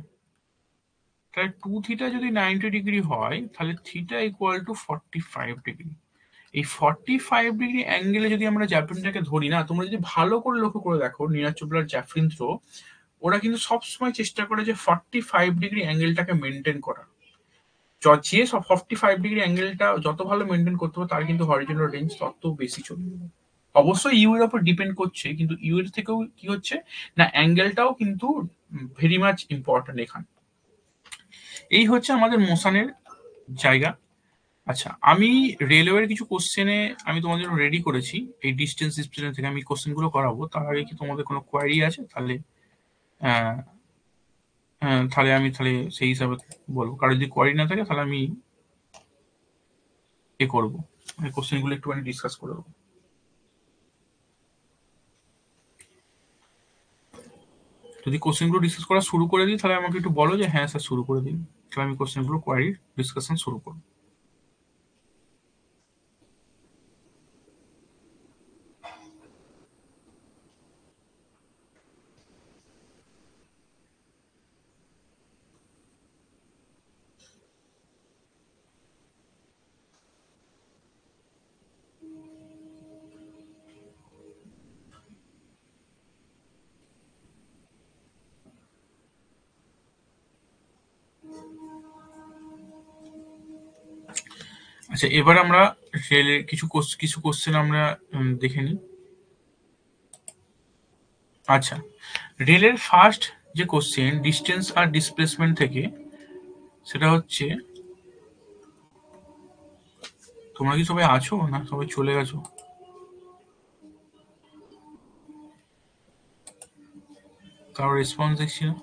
Speaker 1: তাহলে 2 থিটা যদি 90 ডিগ্রি হয়, তাহলে থিটা ইকুয়াল টু 45 ডিগ্রি। এই 45 ডিগ্রি অ্যাঙ্গেলে যদি আমরা জ্যাভলিনটাকে ধরি না, তোমরা যদি ভালো করে লক্ষ্য করে দেখো নীরাজ চোপড়ার জ্যাভলিন থ্রো, ওরা কিন্তু সবসময় চেষ্টা করে যে 45 ডিগ্রি অ্যাঙ্গেলটাকে মেনটেন করা। যে সব 45 ডিগ্রি অ্যাঙ্গেলটা যত ভালো মেনটেন করতে হবে, তার কিন্তু হরিজন্টাল রেঞ্জ তত বেশি চলে যাবে। অবশ্যই ইউ এর উপর ডিপেন্ড করছে, কিন্তু ইউ এর থেকেও কি হচ্ছে না, অ্যাঙ্গেলটাও কিন্তু ভেরি মাচ ইম্পর্টেন্ট এখানে। এই হচ্ছে আমাদের মোশনের জায়গা। আচ্ছা, আমি রেলওয়ের কিছু কোশ্চেনে আমি তোমাদের জন্য রেডি করেছি। এই ডিস্টেন্স ডিসপ্লেসমেন্ট থেকে আমি কোশ্চেনগুলো করাবো। তার আগে কি তোমাদের কোনো কোয়ারি আছে? তাহলে আহ, তাহলে আমি তাহলে সেই হিসাবে বলবো। কারো যদি কোয়ারি না থাকে তাহলে আমি করবো, কোশ্চেনগুলো একটুখানি ডিসকাস করে দেবো। যদি কোশ্চেনগুলো ডিসকাস করা শুরু করে দিই, তাহলে আমাকে একটু বলো যে হ্যাঁ স্যার শুরু করে দিন। তাহলে আমি কোশ্চেনগুলো কোয়ারি ডিসকাশন শুরু করবো। আচ্ছা, এবার আমরা রেলের কিছু কোশ্চেন আমরা দেখে নিই। আচ্ছা, রেলের ফার্স্ট যে কোশ্চেন ডিস্টেন্স আর ডিসপ্লেসমেন্ট থেকে, সেটা হচ্ছে, তোমরা কি সবাই আছো না সবাই চলে গেছো? কারো রেসপন্স দেখছি না।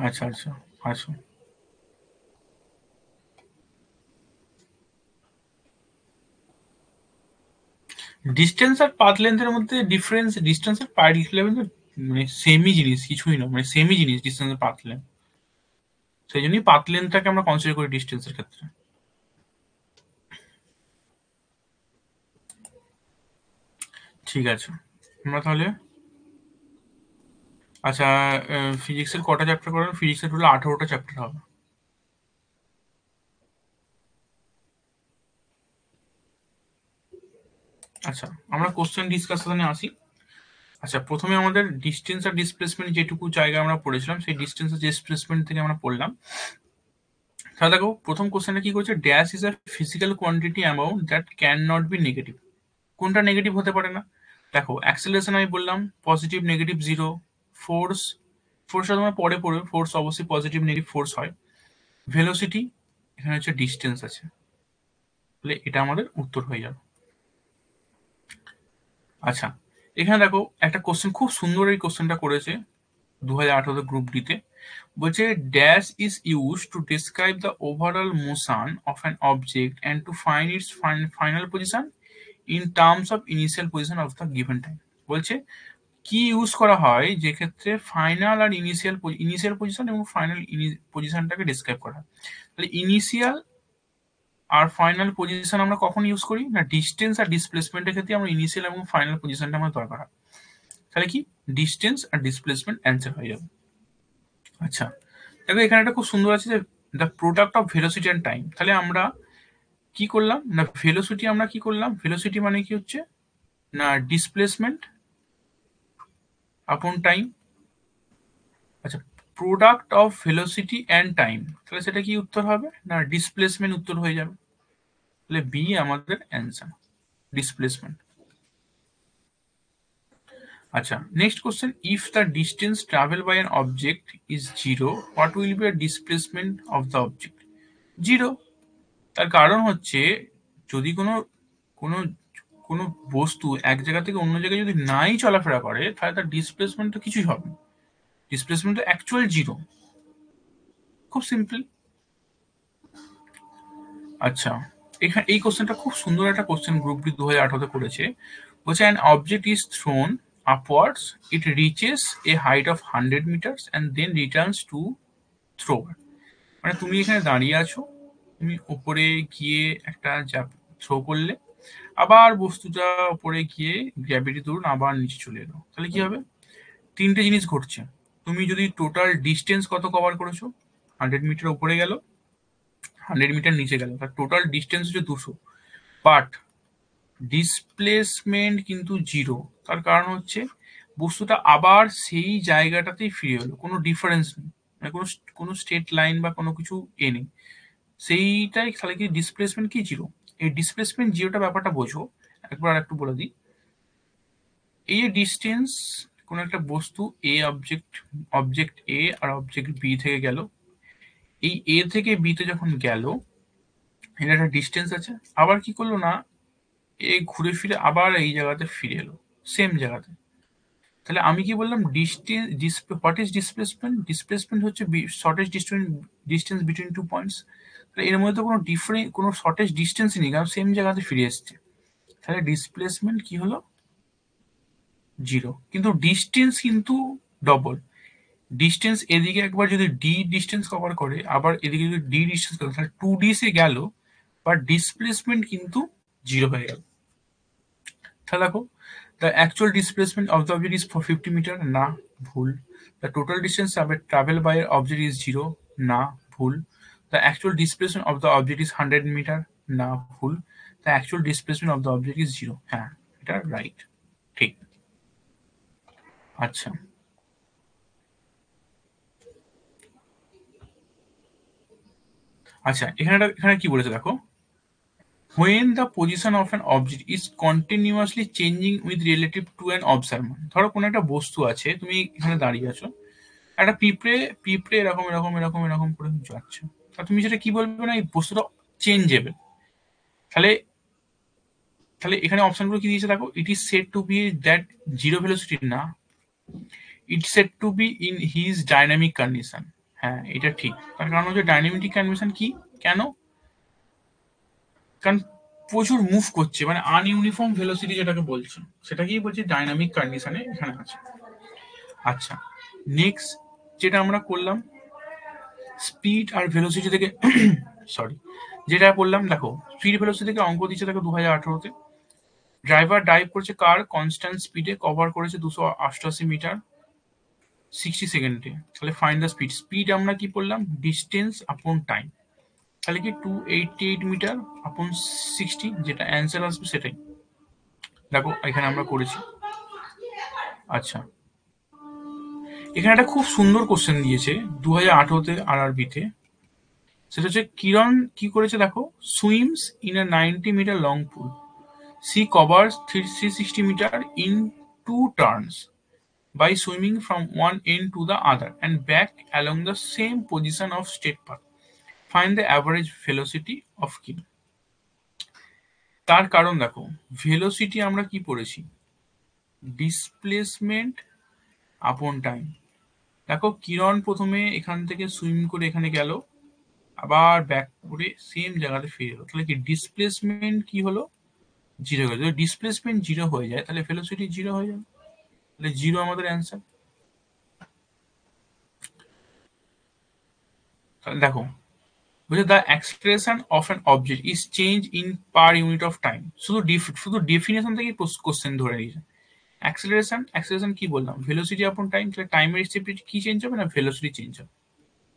Speaker 1: আচ্ছা আচ্ছা, আচ্ছা। ডিস্টেন্স আর পাথ লেন্থের মধ্যে ডিফারেন্স, ডিস্টেন্স আর পাথ লেন্থ মানে সেমই জিনিস, কিছুই না, মানে সেমই জিনিস ডিস্টেন্স আর পাথ লেন্থ। সেই জন্যই পাথ লেন্থটাকে আমরা কনসিডার করি ডিস্টেন্সের ক্ষেত্রে। ঠিক আছে, আমরা তাহলে, আচ্ছা, ফিজিক্সের কটা চ্যাপ্টার করেন? ফিজিক্সের টোটাল 18টা চ্যাপ্টার হবে। আচ্ছা, আমরা কোশ্চেন ডিসকাশনে আসি। আচ্ছা, প্রথমে আমাদের ডিস্টেন্স আর ডিসপ্লেসমেন্ট যেটুকু জায়গা আমরা পড়েছিলাম, সেই ডিস্টেন্স আর ডিসপ্লেসমেন্ট থেকে আমরা পড়লাম। তাহলে দেখো প্রথম কোশ্চেনটা কি করছে, dash is a physical quantity amount that can not be negative. কোনটা নেগেটিভ হতে পারে না? দেখো অ্যাক্সেলারেশন আমি বললাম পজিটিভ নেগেটিভ জিরো। ফোর্স, ফোর্সটা তোমার পরে পড়বে, ফোর্স অবশ্যই পজিটিভ নেগেটিভ ফোর্স হয়। ভেলোসিটি, এখানে হচ্ছে ডিস্টেন্স আছে, তাহলে এটা আমাদের উত্তর হয়ে যাবে। আচ্ছা, এখানে দেখো একটা কোশ্চেন খুব সুন্দর, এই কোশ্চেনটা করেছে 2018 গ্রুপ ডিতে বলছে dash is use to describe the overall motion of an object and to find it's final position in terms of initial position of the given time. বলছে কি ইউজ করা হয় যে ক্ষেত্রে ফাইনাল আর ইনিশিয়াল পজিশন এবং final পজিশনটাকে describe করা হয়। তাহলে ইনিশিয়াল আর ফাইনাল পজিশন আমরা কখন ইউজ করি না, ডিস্টেন্স আর ডিসপ্লেসমেন্টের ক্ষেত্রে আমরা ইনিশিয়াল এবং ফাইনাল পজিশনটা আমার দরকার হয়। তাহলে কি ডিস্টেন্স আর ডিসপ্লেসমেন্ট অ্যান্সার হয়ে যাবে। আচ্ছা দেখো এখানে একটা খুব সুন্দর আছে যে the product of velocity and time. তাহলে আমরা কি করলাম না, ভেলোসিটি আমরা কি করলাম, ভেলোসিটি মানে কি হচ্ছে না ডিসপ্লেসমেন্ট আপন টাইম। আচ্ছা product of velocity and time, তাহলে সেটা কি উত্তর হবে না ডিসপ্লেসমেন্ট উত্তর হয়ে যাবে। তাহলে বি আমাদের অ্যান্সার, ডিসপ্লেসমেন্ট। আচ্ছা next question, if the distance travel by an object is zero what will be displacement of the object? Zero. তার কারণ হচ্ছে যদি কোনো কোনো কোনো বস্তু এক জায়গা থেকে অন্য জায়গায় যদি নাই চলাফেরা করে তাহলে তার ডিসপ্লেসমেন্ট তো কিছুই হবে না, ডিসপ্লেসমেন্ট তো অ্যাকচুয়াল জিরো। খুব সিম্পল। আচ্ছা এখানে এই কোশ্চেনটা খুব সুন্দর একটা কোশ্চেন গ্রুপ ডি 2018 করেছে। বলছে an object is thrown upwards, it reaches a height of 100 metres and then returns to thrower. মানে তুমি এখানে দাঁড়িয়ে আছো, তুমি উপরে গিয়ে একটা থ্রো করলে, আবার বস্তুটা উপরে গিয়ে গ্র্যাভিটি ধরুন আবার নিচে চলে এলো, তাহলে কি হবে? তিনটে জিনিস ঘটছে। তুমি যদি টোটাল ডিস্টেন্স কত কভার করেছো, 100 মিটার উপরে গেল, 100 মিটার নিচে গেল, তার টোটাল ডিস্টেন্স হচ্ছে 200, বাট ডিসপ্লেসমেন্ট কিন্তু জিরো। তার কারণ হচ্ছে বস্তুটা আবার সেই জায়গাটাতেই ফিরে এলো, কোনো ডিফারেন্স নেই, মানে কোনো কোনো স্ট্রেট লাইন বা কোনো কিছু নেই, সেইটাই। তাহলে কি ডিসপ্লেসমেন্ট কি জিরো? এই ডিসপ্লেসমেন্ট জিরোটা ব্যাপারটা বোঝো একবার একটু বলে দিই। এই যে ডিস্টেন্স, কোন একটা বস্তু এ object a R object B থেকে গেল, এই এ থেকে বি তে যখন গেল এটা একটা ডিস্টেন্স আছে, আবার কি করলো না এ ঘুরে ফিরে আবার এই জায়গাতে ফিরে এলো, সেম জায়গাতে। তাহলে আমি কি বললাম, distance what is displacement? Displacement হচ্ছে shortest distance between two points. তাহলে এর মধ্যে কোনো কোনো শর্টেস্ট ডিস্টেন্সই নেই, কারণ সেম জায়গাতে ফিরে এসছে। তাহলে ডিসপ্লেসমেন্ট কি হলো? জিরো। কিন্তু ডিস্টেন্স কিন্তু ডবল। ডিস্টেন্স এদিকে একবার যদি ডি ডিস্টেন্স কভার করে, আবার এদিকে যদি ডি ডিস্টেন্স করে, তাহলে 2D সে গেল, বাট ডিসপ্লেসমেন্ট কিন্তু জিরো হয়ে গেল। তাহলে দেখো the actual displacement of the object is 50 metre, না ভুল। The total distance travel by object is zero, না ভুল। The actual displacement of the object is 100 metre, না ভুল। The actual displacement of the object is zero, হ্যাঁ এটা right, ঠিক। আচ্ছা আচ্ছা এখানে কি বলেছে দেখো, when the position of an object is continuously changing with relative to an observation। ধরো কোনো একটা বস্তু আছে, তুমি এখানে দাঁড়িয়ে আছো, একটা পিঁপড়ে পিঁপড়ে এরকম এরকম এরকম এরকম করে যাচ্ছে, তা তুমি সেটা কি বলবে না এই বস্তুটা চেঞ্জেবল। তাহলে তাহলে এখানে অপশনগুলো কি দিয়েছে দেখো, it is said to be that zero velocity, না it said to be in his dynamic condition. হ্যাঁ এটা ঠিক, তার কারণ হচ্ছে ডাইনামিক কন্ডিশন কি, কেন? কারণ প্রচুর মুভ করছে, মানে আনইউনিফর্ম ভেলোসিটি যেটাকে বলছে সেটাকেই বলছি ডাইনামিক কন্ডিশনে এখানে আছে। আচ্ছা নেক্সট যেটা আমরা করলাম স্পিড আর ভেলোসিটি থেকে সরি যেটা বললাম দেখো, স্পিড ভেলোসিটি থেকে অঙ্ক দিচ্ছে দেখো 2018-তে। ড্রাইভার ড্রাইভ করছে কার কনস্ট্যান্ট স্পিডে, কভার করেছে 288 মিটার 60 সেকেন্ডে। তাহলে ফাইন্ড দ্য স্পিড। স্পিড আমরা কি বললাম, ডিস্টেন্স আপন টাইম। তাহলে কি 288 মিটার আপন 60, যেটা অ্যান্সার আসবে সেটাই। দেখো এখানে আমরা করেছি। আচ্ছা এখানে একটা খুব সুন্দর কোশ্চেন দিয়েছে 2018-তে RRB-তে, সেটা হচ্ছে কিরণ কি করেছে দেখো, swims in a 90 metre long pool, she covers 360 metre in 2 turns by swimming from one end to the other and back along the same position of straight path. Find the average velocity of Q. তার কারণ দেখো, velocity আমরা কি পড়েছি, displacement upon time. দেখো কিরণ প্রথমে এখান থেকে সুইম করে এখানে গেল, আবার ব্যাক করে সেম জায়গাতে ফিরে এলো, তাহলে কি ডিসপ্লেসমেন্ট কি হলো, জিরো হয়ে গেল। যদি ডিসপ্লেসমেন্ট জিরো হয়ে যায় তাহলে ভেলোসিটি জিরো হয়ে যাবে, তাহলে জিরো আমাদের অ্যান্সার। তাহলে দেখো বলছে the acceleration of an object is change in per unit of time. শুধু ডেফিনেশন থেকে কোশ্চেন ধরে নিয়েছে। অ্যাক্সিলারেশন কি বললাম, ভেলোসিটি আপন টাইম, তাহলে টাইমের রেসপেক্টে কি চেঞ্জ হবে না, ভেলোসিটি চেঞ্জ হবে,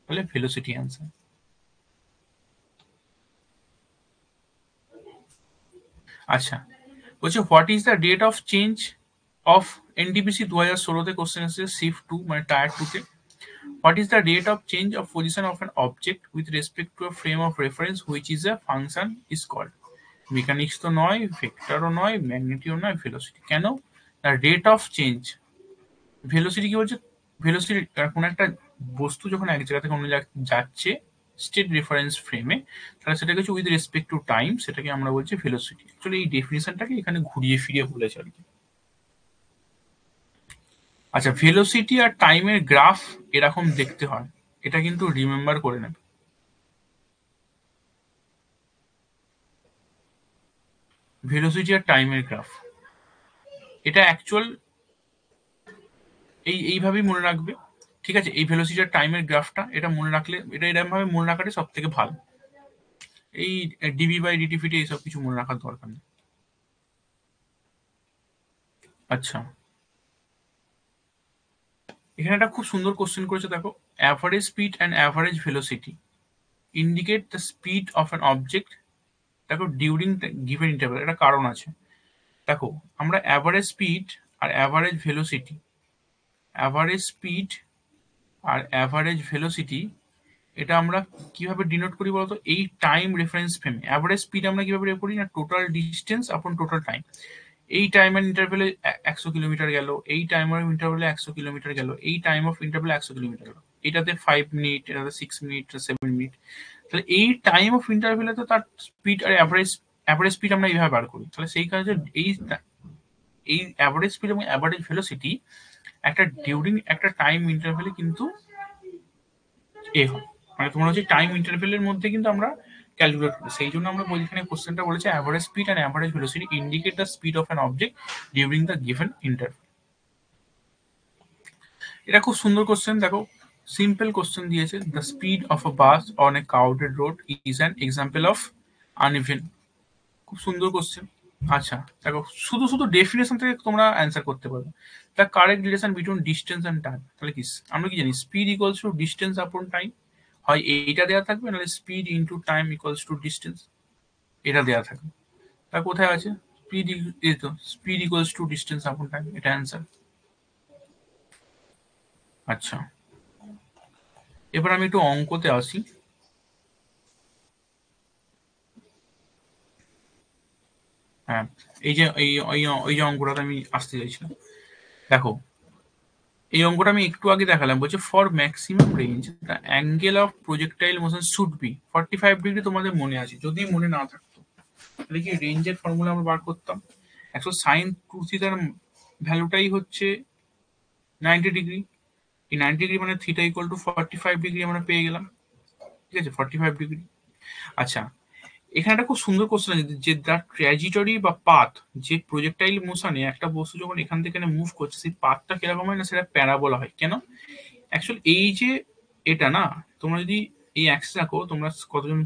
Speaker 1: তাহলে ভেলোসিটি অ্যান্সার। আচ্ছা, বলছে what is the rate of change of NTPC 2016-তে কোশ্চেন এসেছে শিফট টু মানে টায়ার টুতে। What is the rate of change of position of an object with respect to a frame of reference which is a function is called. Mechanics তো নয়, ভেক্টরও নয়, ম্যাগনেটিও নয়, ভেলোসিটি। কেন? The rate of change, velocity কি বলছে, velocity কোনো একটা বস্তু যখন এক জায়গা থেকে অন্য জায়গায় যাচ্ছে স্টেট রেফারেন্স ফ্রেমে, তাহলে সেটাকে হচ্ছে উইথ রেসপেক্ট টু টাইম, সেটাকে আমরা বলছি ভেলোসিটি। অ্যাকচুয়ালি এই ডেফিনেশনটাকে এখানে ঘুরিয়ে ফিরিয়ে বলেছে আর কি। আচ্ছা, ভেলোসিটি আর টাইমের গ্রাফ এরকম দেখতে হয়, এটা কিন্তু রিমেম্বার করে নেবে। ভেলোসিটি আর টাইমের গ্রাফ, এটা অ্যাকচুয়াল এইভাবেই মনে রাখবে। ঠিক আছে, এই ভেলোসিটি আর টাইমের গ্রাফটা এটা মনে রাখলে, এটা এরকম ভাবে মনে রাখাটাই সব থেকে ভালো। এই ডিবি বাই ডিটি ফিটি এইসব কিছু মনে রাখার দরকার নেই। আচ্ছা, এখানে একটা খুব সুন্দর কোশ্চেন করেছে দেখো, average speed and average velocity indicate the speed of an object, দেখো ডিউরিং গিভেন ইন্টারভ্যাল। একটা কারণ আছে, দেখো আমরা অ্যাভারেজ স্পিড আর অ্যাভারেজ ভেলোসিটি, অ্যাভারেজ স্পিড আর অ্যাভারেজ ভেলোসিটি এটা আমরা কিভাবে ডিনোট করি বলতো, এই টাইম রেফারেন্স ফ্রেমে। অ্যাভারেজ স্পিড আমরা কিভাবে বের করি না, টোটাল ডিস্টেন্স আপন টোটাল টাইম। এই টাইমের ইন্টারভেলে 100 কিলোমিটার গেল, এই টাইমের ইন্টারভেলে 100 কিলোমিটার গেল, এই টাইম অফ ইন্টারভেলে 100 কিলোমিটার গেল, এটাতে 5 মিনিট, এটাতে 6 মিনিট, 7 মিনিট। তাহলে এই টাইম অফ ইন্টারভেলে তো তার স্পিড আর অ্যাভারেজ অ্যাভারেজ স্পিড আমরা এইভাবে বার করি। তাহলে সেই কারণে এই এই অ্যাভারেজ স্পিড এবং অ্যাভারেজ ভেলোসিটি একটা ডিউরিং একটা টাইম ইন্টারভেলে কিন্তু এ হয়, মানে তোমার হচ্ছে টাইম ইন্টারভেলের মধ্যে কিন্তু আমরা ক্যালকুলেট করি। সেই জন্য আমরা বলি, এখানে কোশ্চেনটা বলেছে average speed and average velocity indicate the speed of an object during the given interval. এটা খুব সুন্দর কোশ্চেন, দেখো সিম্পল কোশ্চেন দিয়েছে, the speed of a bus on a crowded road is an example of uneven. খুব সুন্দর question. আচ্ছা দেখো, শুধু শুধু ডেফিনেশন থেকে তোমরা অ্যান্সার করতে পারবে। The correct relation between distance and time, তাহলে কি আমরা কি জানি, speed equals two distance upon time. হয় এইটা দেওয়া থাকবে, নাহলে speed into time equals to distance, এটা দেওয়া থাকবে। তা কোথায় আছে স্পিড, এই তো speed equals two distance upon time, এটা অ্যান্সার। আচ্ছা, এবার আমি একটু অঙ্কতে আসি। হ্যাঁ, এই যে এই যে অঙ্কটাতে আমি আসতে চাইছিলাম, দেখো এই অঙ্কটা আমি একটু আগে দেখালাম, বলছে for maximum range the angle of projectile motion should be 45 degree. তোমাদের মনে আছে, যদি মনে না থাকতো তাহলে কি রেঞ্জের ফর্মুলা আমরা বার করতাম, সাইন টু থিটার ভ্যালুটাই হচ্ছে 90 ডিগ্রি। এই 90 ডিগ্রি মানে থিটা ইকুয়াল টু 45 ডিগ্রি আমরা পেয়ে গেলাম। ঠিক আছে, 45 ডিগ্রি। আচ্ছা, এখানে একটা খুব সুন্দর কোশ্চেন আছে, যে দ্য ট্র্যাজেক্টরি বা পাথ, যে প্রজেক্টাইল মোশনে একটা বস্তু যখন এখান থেকে মুভ করছে সেই পাথটা কিরকম হয় না, সেটা প্যারাবোলা হয়। কেন? অ্যাকচুয়ালি এই যে এটা না, তোমরা যদি এই অ্যাক্সিস রাখো, তোমরা কতজন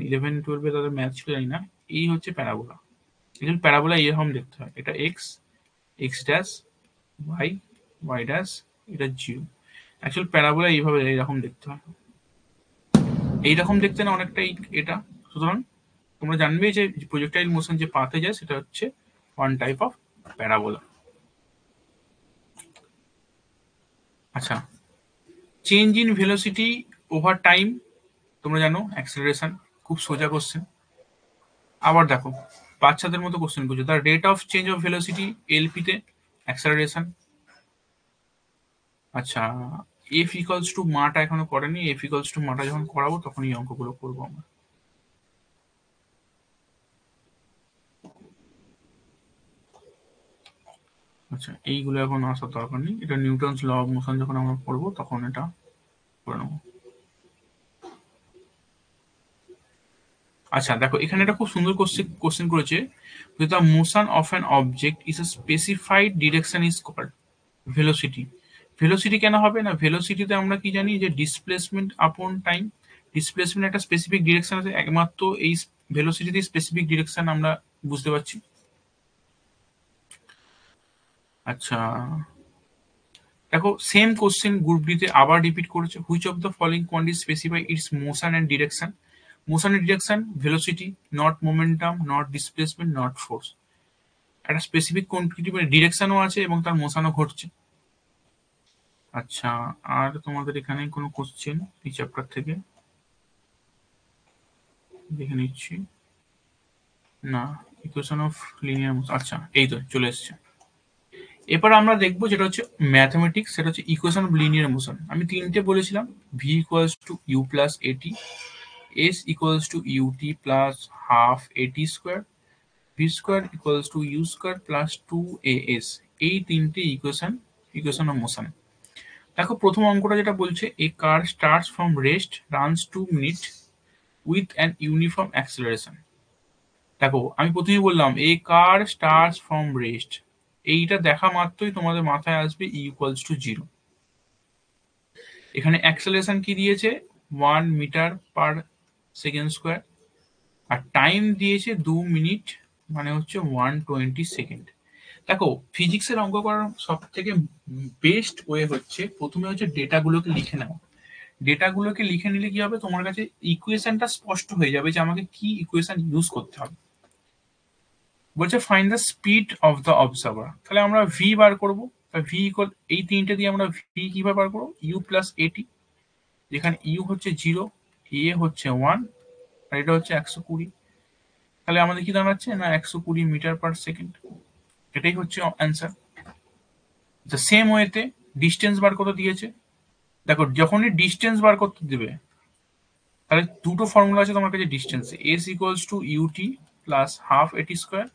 Speaker 1: 11-12 তাদের ম্যাথ ছিল জানি না, এই হচ্ছে প্যারাবোলা। এই প্যারাবোলা এরকম দেখতে হয়, এটা X, X dash, Y, Y dash, এটা জিরো। অ্যাকচুয়াল প্যারাবোলা এইভাবে এইরকম দেখতে হয়, এইরকম দেখতে না অনেকটা এটা। সুতরাং তোমরা জানবে যে প্রজেক্টাইল মোশন যে পাথে যায় সেটা হচ্ছে ওয়ান টাইপ অফ প্যারাবোলা। আচ্ছা, change in velocity over time, তোমরা জানো অ্যাক্সেলারেশন, খুব সোজা কোশ্চেন। আবার দেখো বাচ্চাদের মতো কোশ্চেন করছে, the rate of change of velocity এলপিতে অ্যাক্সেলারেশন। আচ্ছা, এফ ইকুয়ালস টু মাটা এখনো করেনি, এফ ইকুয়ালস টু মাটা যখন করাবো তখন এই অঙ্কগুলো করবো আমরা। আচ্ছা, এইগুলো এখন আসার দরকার নেই, এটা নিউটনস ল অফ মোশন যখন আমরা পড়বো তখন এটা করে নেবো। আচ্ছা দেখো, এখানে একটা খুব সুন্দর কোশ্চেন করেছে, the motion of an object is a specified direction is called velocity. Velocity কেন হবে না, ভেলোসিটিতে আমরা কি জানি যে ডিসপ্লেসমেন্ট আপন টাইম, ডিসপ্লেসমেন্ট একটা স্পেসিফিক ডিরেকশন আছে, একমাত্র এই ভেলোসিটিতে স্পেসিফিক ডিরেকশন আমরা বুঝতে পারছি। আচ্ছা দেখো, সেম কোশ্চেন গ্রুপ ডিতে আবার রিপিট করেছে, which of the following quantity specify its motion and direction. Motion and direction velocity, not momentum, not displacement, not force. একটা স্পেসিফিক কোয়ান্টিটি মানে ডিরেকশনও আছে এবং তার মোশনও ঘটছে। আচ্ছা, আর তোমাদের এখানে কোনো কোশ্চেন এই চ্যাপ্টার থেকে দেখে নিচ্ছি না, ইকুয়েশন অফ লিনিয়ার মোশন, আচ্ছা এই তো চলে এসছে। এবার আমরা দেখবো যেটা হচ্ছে ম্যাথমেটিক্স, সেটা হচ্ছে ইকুয়েশন অফ লিনিয়ার মোশন। আমি তিনটে বলেছিলাম, v equals to u plus a t, s equals to u t plus half a t square, v square equals to u square plus two a s. এই তিনটে ইকুয়েশন অফ মোশন। দেখো প্রথম অঙ্কটা যেটা বলছে, a car starts from rest runs 2 minute with an uniform acceleration. দেখো আমি প্রথমেই বললাম a car starts from rest, এইটা দেখা মাত্রই তোমাদের মাথায় আসবে ই ইকুয়ালস টু 0। এখানে অ্যাক্সেলারেশন কি দিয়েছে, 1 মিটার/সেকেন্ড স্কোয়ার, আর টাইম দিয়েছে 2 মিনিট, মানে হচ্ছে 120 সেকেন্ড। দেখো ফিজিক্সের অঙ্ক করার সব থেকে বেস্ট ওয়ে হচ্ছে প্রথমে হচ্ছে ডেটাগুলোকে লিখে নেওয়া। ডেটাগুলোকে লিখে নিলে কি হবে, তোমার কাছে ইকুয়েশনটা স্পষ্ট হয়ে যাবে যে আমাকে কি ইকুয়েশন ইউজ করতে হবে। বলছে find the speed of the observer, তাহলে আমরা ভি বার করবো। ভি ইকুয়াল, এই তিনটে দিয়ে আমরা ভি কিভাবে বার করবো, ইউ প্লাস এটি, যেখানে ইউ হচ্ছে 0, এ হচ্ছে 1, আর এটা হচ্ছে 120। তাহলে আমাদের কি দাঁড়াচ্ছে না 120 মিটার/সেকেন্ড, এটাই হচ্ছে অ্যান্সার। দ্য সেম ওয়েতে ডিস্টেন্স বার কত দিয়েছে, দেখো যখনই ডিস্টেন্স বার করতে দেবে তাহলে দুটো ফর্মুলা আছে তোমার কাছে distance, S equals to u t plus half a t square,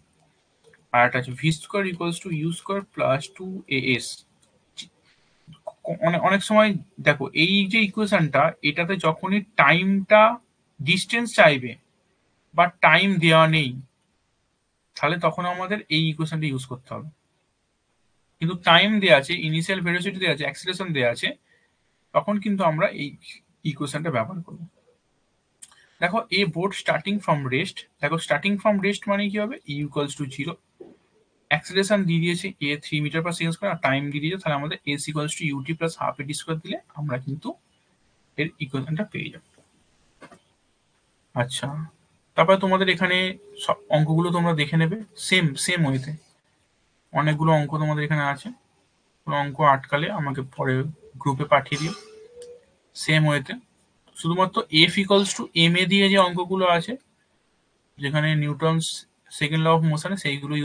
Speaker 1: আর একটা আছে v square equals to u square plus 2 as। অনেক সময় দেখো এই যে ইকুয়েশনটা, এটাতে যখনই টাইমটা ডিস্টেন্স চাইবে বা টাইম দেওয়া নেই, তাহলে তখন আমাদের এই ইকুয়েশনটা ইউজ করতে হবে। কিন্তু টাইম দেওয়া আছে, ইনিশিয়াল ভেলোসিটি দেওয়া আছে, অ্যাক্সিলারেশন দেওয়া আছে, তখন কিন্তু আমরা এই ইকুয়েশনটা ব্যবহার করব। দেখো a boat starting from rest, দেখো স্টার্টিং ফ্রম রেস্ট মানে কি হবে, ই ইকুয়ালস টু 0, অ্যাক্সিলারেশন দিয়ে দিয়েছে এ 3 মিটার/সেকেন্ড স্কোয়ার, আর টাইম দিয়ে দিয়েছে, তাহলে আমাদের S equals to u t plus half a t square দিলে আমরা কিন্তু এর ইকুয়েশনটা পেয়ে যাব। আচ্ছা, তারপরে তোমাদের এখানে সব অঙ্কগুলো তোমরা দেখে নেবে সেম ওয়েতে। অনেকগুলো অঙ্ক তোমাদের এখানে আছে, কোনো অঙ্ক আটকালে আমাকে পরে গ্রুপে পাঠিয়ে দিও সেম ওয়েতে। শুধুমাত্র F equals two M A দিয়ে যে অঙ্কগুলো আছে, যেখানে নিউটনস সেকেন্ড ল অফ মোশনে, সেইগুলো